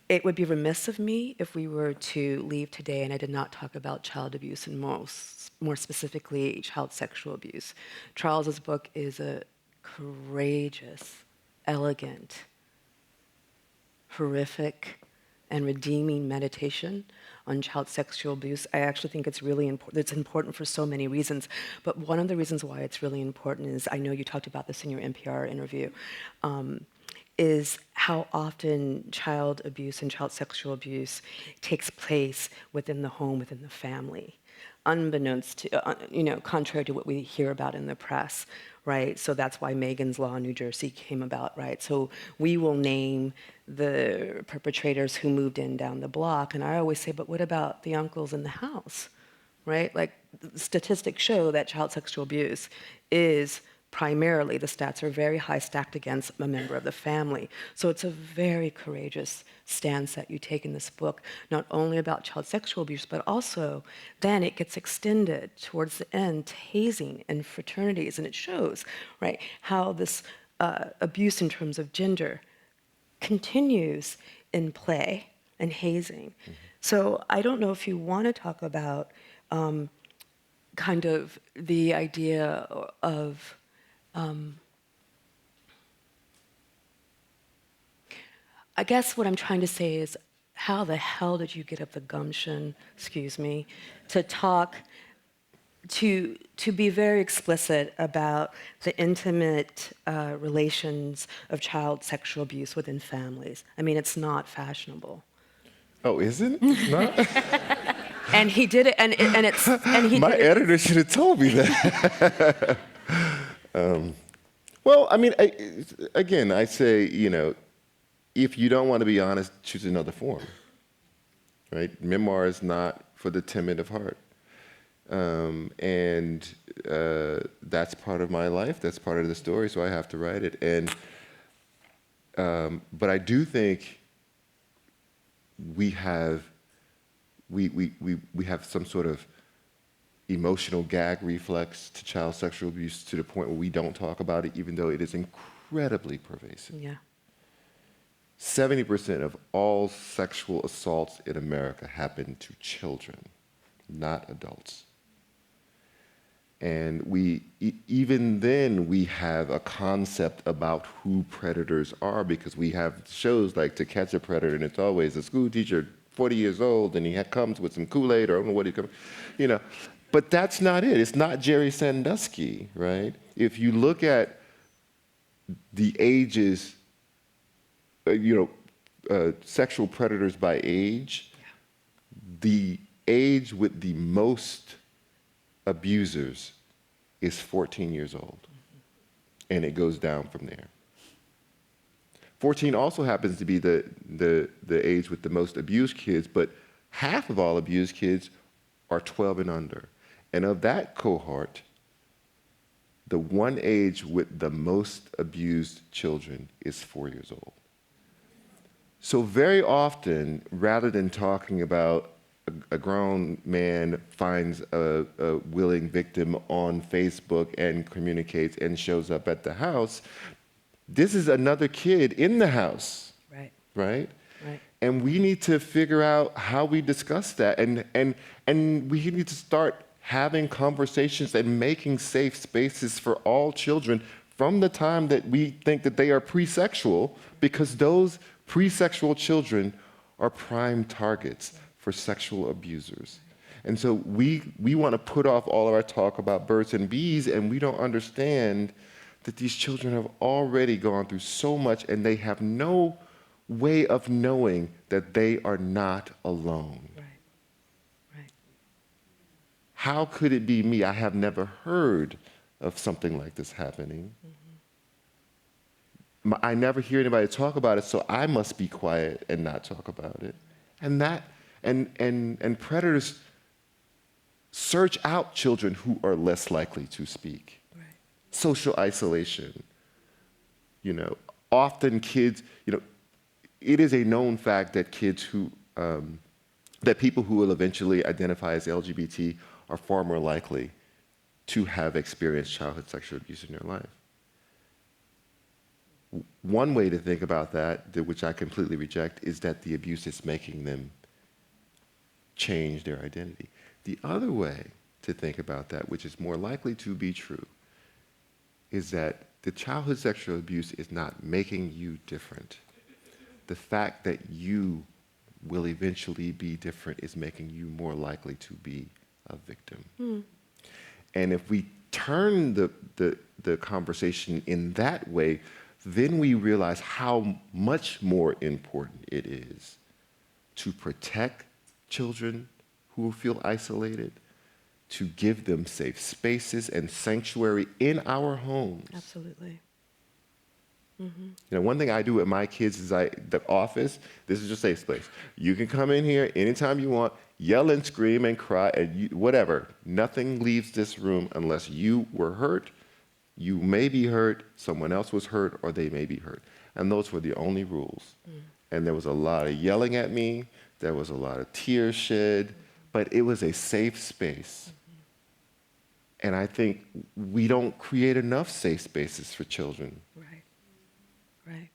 It would be remiss of me if we were to leave today and I did not talk about child abuse and more specifically child sexual abuse. Charles's book is a courageous, elegant, horrific, and redeeming meditation on child sexual abuse. I actually think it's really important. It's important for so many reasons, but one of the reasons why it's really important is, I know you talked about this in your NPR interview, is how often child abuse and child sexual abuse takes place within the home, within the family. unbeknownst to, contrary to what we hear about in the press, right? So that's why Megan's Law in New Jersey came about, right? So we will name the perpetrators who moved in down the block. And I always say, but what about the uncles in the house, right? Like, statistics show that child sexual abuse is primarily, the stats are very high, stacked against a member of the family. So it's a very courageous stance that you take in this book, not only about child sexual abuse, but also then it gets extended towards the end to hazing in fraternities. And it shows, right, how this abuse in terms of gender continues in play and hazing. Mm-hmm. So I don't know if you want to talk about kind of the idea of I guess what I'm trying to say is, how the hell did you get up the gumption, excuse me, to talk, to be very explicit about the intimate relations of child sexual abuse within families? I mean, it's not fashionable. Oh, isn't it? Not? And he did it, and he. My editor should have told me that. Well, I mean, again, I say, if you don't want to be honest, choose another form, right? Memoir is not for the timid of heart. And that's part of my life. That's part of the story, so I have to write it. But I do think we have some sort of emotional gag reflex to child sexual abuse to the point where we don't talk about it, even though it is incredibly pervasive. Yeah. 70% of all sexual assaults in America happen to children, not adults. And even then, we have a concept about who predators are, because we have shows like To Catch a Predator, and it's always a school teacher, 40 years old, and he comes with some Kool-Aid, or I don't know what he comes, But that's not it. It's not Jerry Sandusky, right? If you look at the ages, sexual predators by age, the age with the most abusers is 14 years old, and it goes down from there. 14 also happens to be the age with the most abused kids, but half of all abused kids are 12 and under. And of that cohort, the one age with the most abused children is 4 years old. So very often, rather than talking about a grown man finds a willing victim on Facebook and communicates and shows up at the house, this is another kid in the house, right? Right. And we need to figure out how we discuss that, and we need to start having conversations and making safe spaces for all children from the time that we think that they are pre-sexual, because those pre-sexual children are prime targets for sexual abusers. And so we want to put off all of our talk about birds and bees, and we don't understand that these children have already gone through so much, and they have no way of knowing that they are not alone. Right. How could it be me? I have never heard of something like this happening. Mm-hmm. I never hear anybody talk about it, so I must be quiet and not talk about it. And predators search out children who are less likely to speak. Right. Social isolation. Often kids, it is a known fact that kids who, that people who will eventually identify as LGBT are far more likely to have experienced childhood sexual abuse in their life. One way to think about that, which I completely reject, is that the abuse is making them change their identity. The other way to think about that, which is more likely to be true, is that the childhood sexual abuse is not making you different. The fact that you will eventually be different is making you more likely to be a victim. Mm. And if we turn the conversation in that way, then we realize how much more important it is to protect children who feel isolated, to give them safe spaces and sanctuary in our homes. Absolutely. One thing I do with my kids is the office, this is your safe place. You can come in here anytime you want, yell and scream and cry, and whatever. Nothing leaves this room unless you were hurt, you may be hurt, someone else was hurt, or they may be hurt. And those were the only rules. And there was a lot of yelling at me, there was a lot of tears shed, but it was a safe space. And I think we don't create enough safe spaces for children. Right.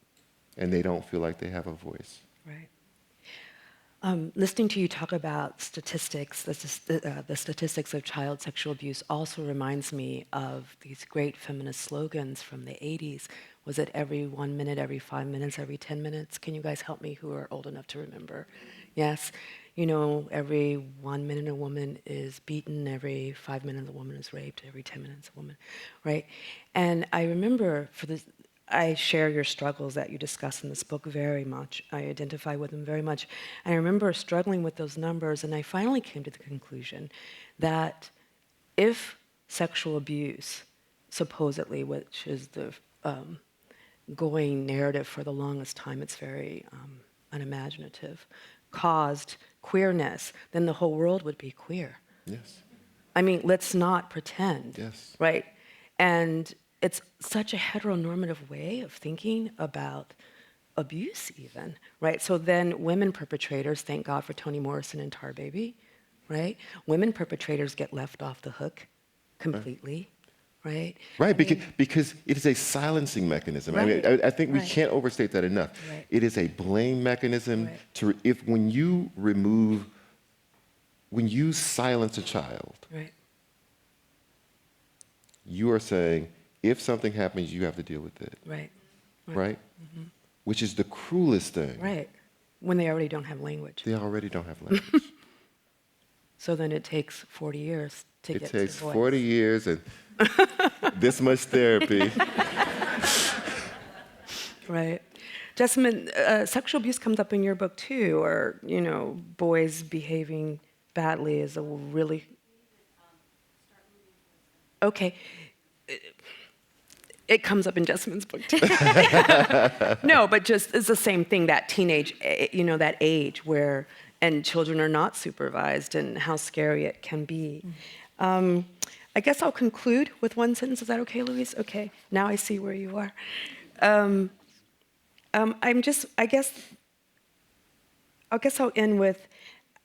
And they don't feel like they have a voice. Right. Listening to you talk about statistics, the statistics of child sexual abuse also reminds me of these great feminist slogans from the 80s. Was it every 1 minute, every 5 minutes, every 10 minutes? Can you guys help me who are old enough to remember? Yes. Every 1 minute a woman is beaten, every 5 minutes a woman is raped, every 10 minutes a woman, right? And I remember I share your struggles that you discuss in this book very much. I identify with them very much. And I remember struggling with those numbers, and I finally came to the conclusion that if sexual abuse, supposedly, which is the going narrative for the longest time, it's very unimaginative, caused queerness, then the whole world would be queer. Yes. I mean, let's not pretend, Yes. right? And it's such a heteronormative way of thinking about abuse even, right? So then women perpetrators, thank God for Toni Morrison and Tar Baby, right? Women perpetrators get left off the hook completely, right? Right, because it is a silencing mechanism. Right. I think we Right. can't overstate that enough. Right. It is a blame mechanism Right. when you silence a child, Right. you are saying, if something happens, you have to deal with it, Right. right? Which is the cruelest thing. Right. When they already don't have language. They already don't have language. So then it takes 40 years to It get takes to voice. 40 years and this much therapy. Right. Jesmyn, sexual abuse comes up in your book too, or, boys behaving badly is a really... Okay. It comes up in Jesmyn's book too. No, but just it's the same thing, that teenage, that age where, and children are not supervised and how scary it can be. I guess I'll conclude with one sentence. Is that okay, Louise? Okay, now I see where you are. I guess I'll end with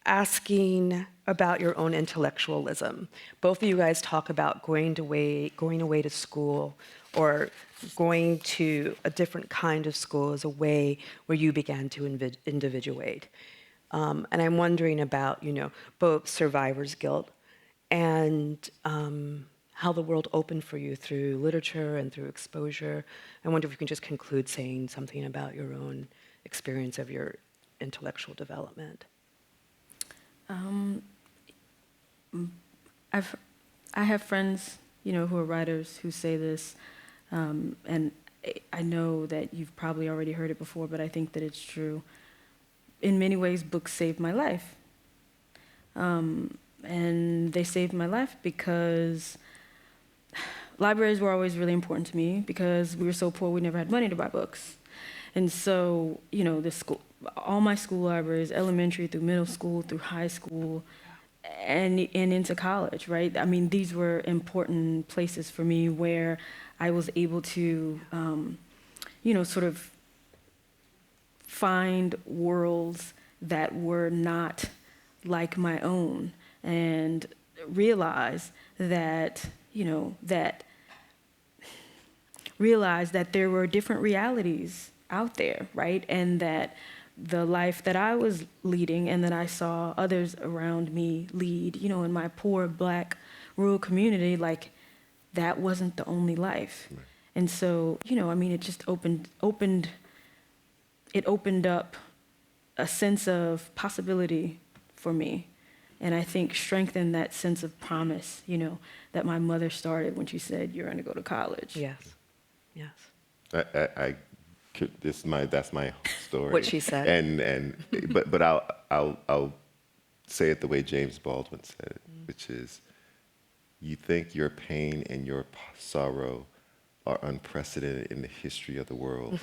asking about your own intellectualism. Both of you guys talk about going away to school or going to a different kind of school as a way where you began to individuate. And I'm wondering about, both survivor's guilt and how the world opened for you through literature and through exposure. I wonder if you can just conclude saying something about your own experience of your intellectual development. I have friends, who are writers who say this, and I know that you've probably already heard it before, but I think that it's true. In many ways, books saved my life. And they saved my life because libraries were always really important to me because we were so poor we never had money to buy books. And so, all my school libraries, elementary through middle school, through high school, and into college, right? I mean, these were important places for me where I was able to, sort of find worlds that were not like my own and realize that, that there were different realities out there, right? And that the life that I was leading and that I saw others around me lead, in my poor Black rural community, like that wasn't the only life. Right. And so, it just opened up a sense of possibility for me. And I think strengthened that sense of promise, that my mother started when she said, "You're going to go to college." Yes. Yes. That's my story. What she said. But I'll say it the way James Baldwin said it, which is, You think your pain and your sorrow are unprecedented in the history of the world,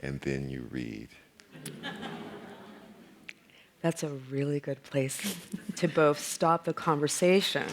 and then you read. That's a really good place to both stop the conversation.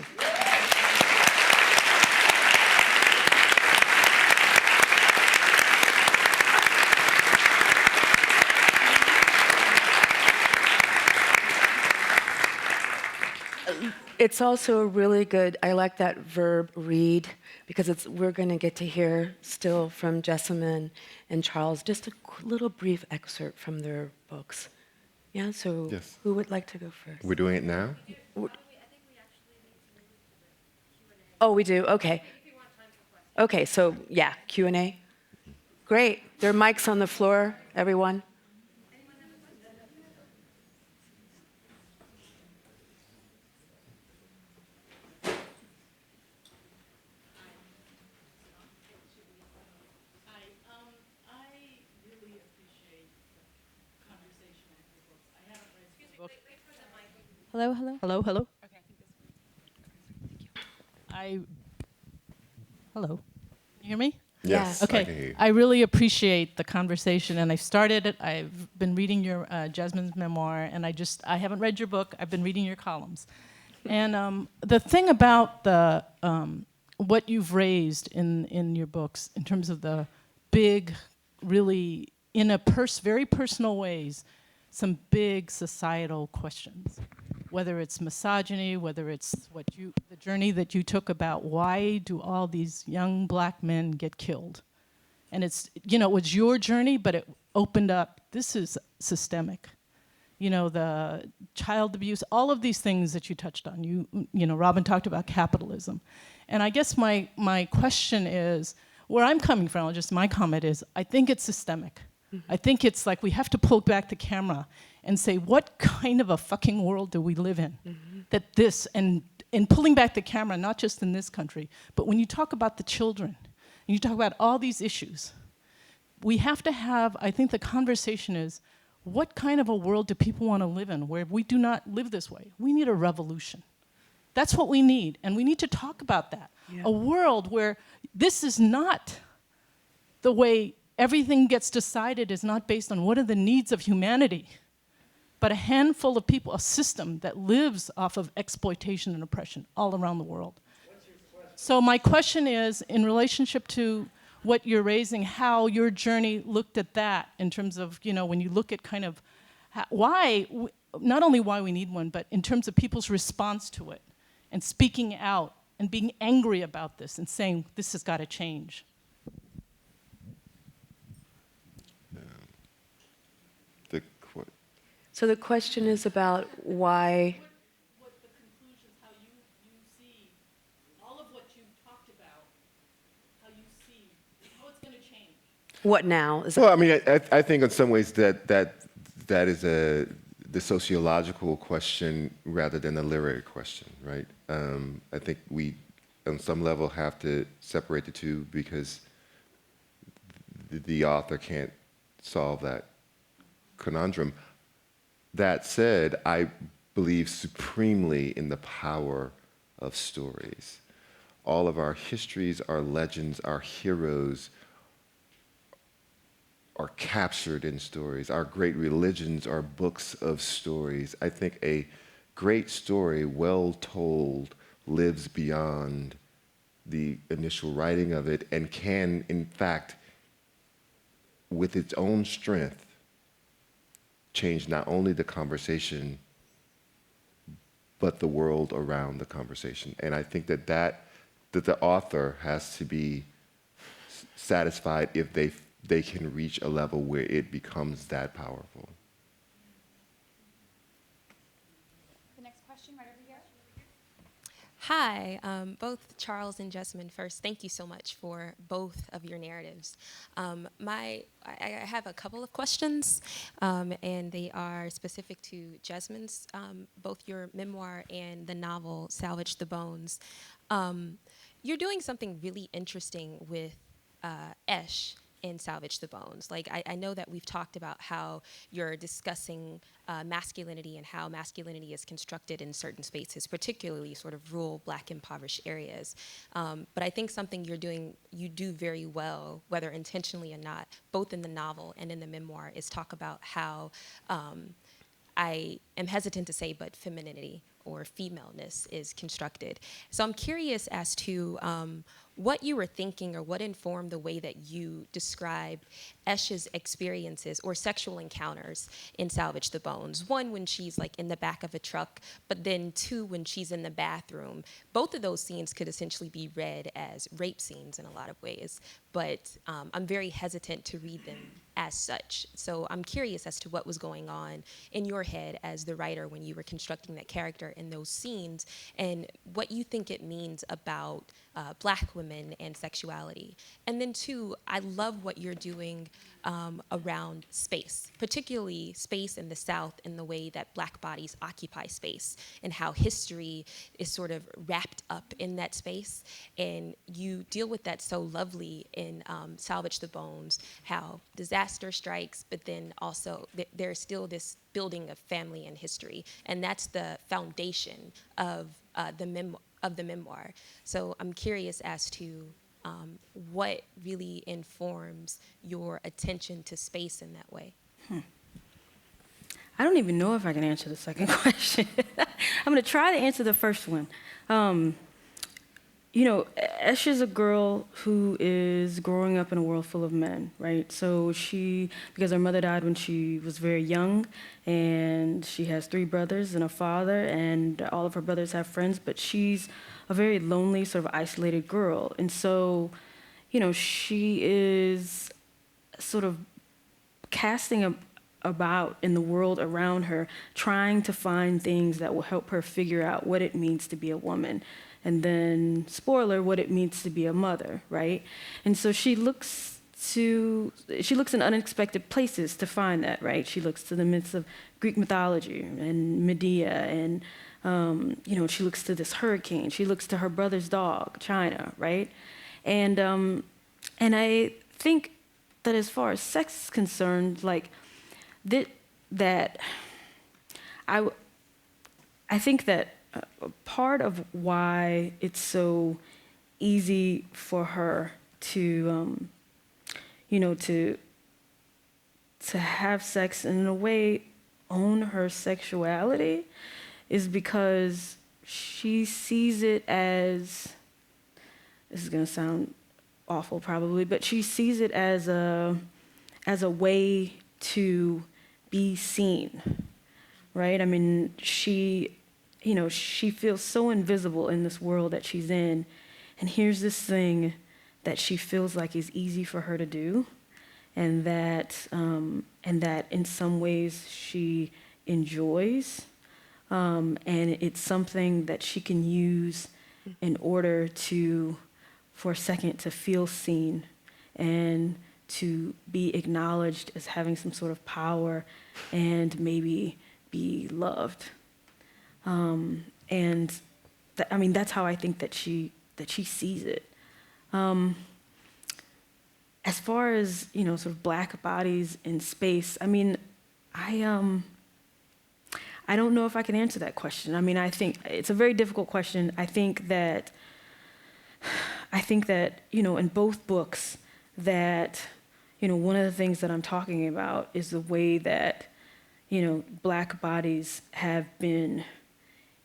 It's also a really good, I like that verb read, because we're going to get to hear still from Jesmyn and Charles just a little brief excerpt from their books. Yeah, so Yes. who would like to go first? We're doing it now? Oh, we do? Okay. Okay, so yeah, Q&A. Great. There are mics on the floor, everyone. Hello, hello, hello, hello. Okay, hello. Can you hear me? Yes, Okay. I can hear you. I really appreciate the conversation, and I've started it. I've been reading your Jesmyn's memoir, and I haven't read your book. I've been reading your columns, and the thing about the what you've raised in your books in terms of the big, really in a very personal ways, some big societal questions. Whether it's misogyny, whether it's the journey that you took about why do all these young black men get killed? And it was your journey, but it opened up, this is systemic. The child abuse, all of these things that you touched on. Robin talked about capitalism. And I guess my question is, where I'm coming from, just my comment is, I think it's systemic. I think it's like we have to pull back the camera and say, what kind of a fucking world do we live in? That this, and pulling back the camera, not just in this country, but when you talk about the children, and you talk about all these issues, we have to have, I think the conversation is, what kind of a world do people want to live in where we do not live this way? We need a revolution. That's what we need, and we need to talk about that. Yeah. A world where this is not the way everything gets decided is not based on what are the needs of humanity, but a handful of people, a system that lives off of exploitation and oppression all around the world. So my question is, in relationship to what you're raising, how your journey looked at that in terms of, when you look at kind of not only why we need one, but in terms of people's response to it and speaking out and being angry about this and saying, this has got to change. So the question is about why. What the conclusions, how you see all of what you've talked about, how you see how it's going to change. What now? Well, I mean, I think in some ways that is the sociological question rather than the literary question, right? I think we, on some level, have to separate the two because the author can't solve that conundrum. That said, I believe supremely in the power of stories. All of our histories, our legends, our heroes are captured in stories. Our great religions are books of stories. I think a great story, well told, lives beyond the initial writing of it and can, in fact, with its own strength, change not only the conversation, but the world around the conversation. And I think that the author has to be satisfied if they can reach a level where it becomes that powerful. The next question right over here. Hi, both Charles and Jesmyn. First, thank you so much for both of your narratives. I have a couple of questions, and they are specific to Jesmyn's, both your memoir and the novel Salvage the Bones. You're doing something really interesting with Esh, in Salvage the Bones? Like, I know that we've talked about how you're discussing masculinity and how masculinity is constructed in certain spaces, particularly sort of rural, Black, impoverished areas. But I think something you do very well, whether intentionally or not, both in the novel and in the memoir, is talk about how I am hesitant to say, but femininity or femaleness is constructed. So I'm curious as to what you were thinking or what informed the way that you describe Esh's experiences or sexual encounters in Salvage the Bones. One, when she's like in the back of a truck, but then two, when she's in the bathroom. Both of those scenes could essentially be read as rape scenes in a lot of ways, but I'm very hesitant to read them as such. So I'm curious as to what was going on in your head as the writer when you were constructing that character in those scenes, and what you think it means about Black women and sexuality. And then two, I love what you're doing around space, particularly space in the South and the way that Black bodies occupy space and how history is sort of wrapped up in that space. And you deal with that so lovely in Salvage the Bones, how disaster strikes, but then also there's still this building of family and history. And that's the foundation of the memoir. So I'm curious as to what really informs your attention to space in that way. I don't even know if I can answer the second question. I'm going to try to answer the first one. Esh is a girl who is growing up in a world full of men, right? So because her mother died when she was very young, and she has 3 brothers and a father, and all of her brothers have friends, but she's a very lonely, sort of isolated girl. And so, she is sort of casting about in the world around her, trying to find things that will help her figure out what it means to be a woman. And then, spoiler, what it means to be a mother, right? And so she looks in unexpected places to find that, right? She looks to the myths of Greek mythology and Medea, and she looks to this hurricane. She looks to her brother's dog, China, right? And I think that as far as sex is concerned, like that I think that part of why it's so easy for her to have sex and in a way own her sexuality is because she sees it as, this is going to sound awful probably, but she sees it as a way to be seen, right? I mean, she feels so invisible in this world that she's in, and here's this thing that she feels like is easy for her to do, and that in some ways she enjoys, and it's something that she can use in order for a second, to feel seen and to be acknowledged as having some sort of power and maybe be loved. That's how I think that she sees it. As far as, sort of Black bodies in space, I don't know if I can answer that question. I think it's a very difficult question. I think that, in both books that, one of the things that I'm talking about is the way that, Black bodies have been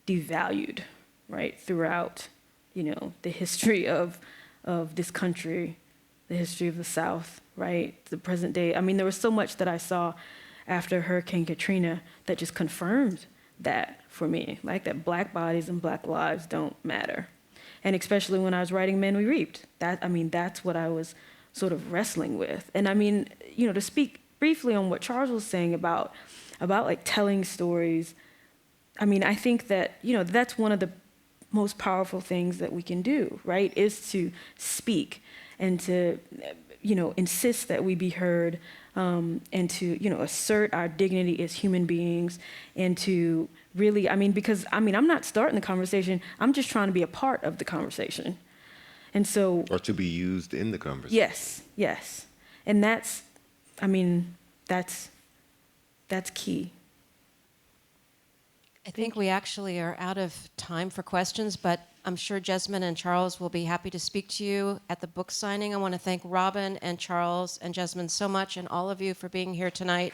devalued, right, throughout, the history of this country, the history of the South, right, the present day. There was so much that I saw after Hurricane Katrina that just confirmed that for me, like that Black bodies and Black lives don't matter. And especially when I was writing Men We Reaped, that's what I was sort of wrestling with. And to speak briefly on what Charles was saying about like telling stories, I think that, that's one of the most powerful things that we can do, right, is to speak and to, insist that we be heard, and to, assert our dignity as human beings, and to really, because, I'm not starting the conversation, I'm just trying to be a part of the conversation. And so... Or to be used in the conversation. Yes. And that's, I mean, that's key. I think we actually are out of time for questions, but I'm sure Jesmyn and Charles will be happy to speak to you at the book signing. I want to thank Robin and Charles and Jesmyn so much, and all of you for being here tonight.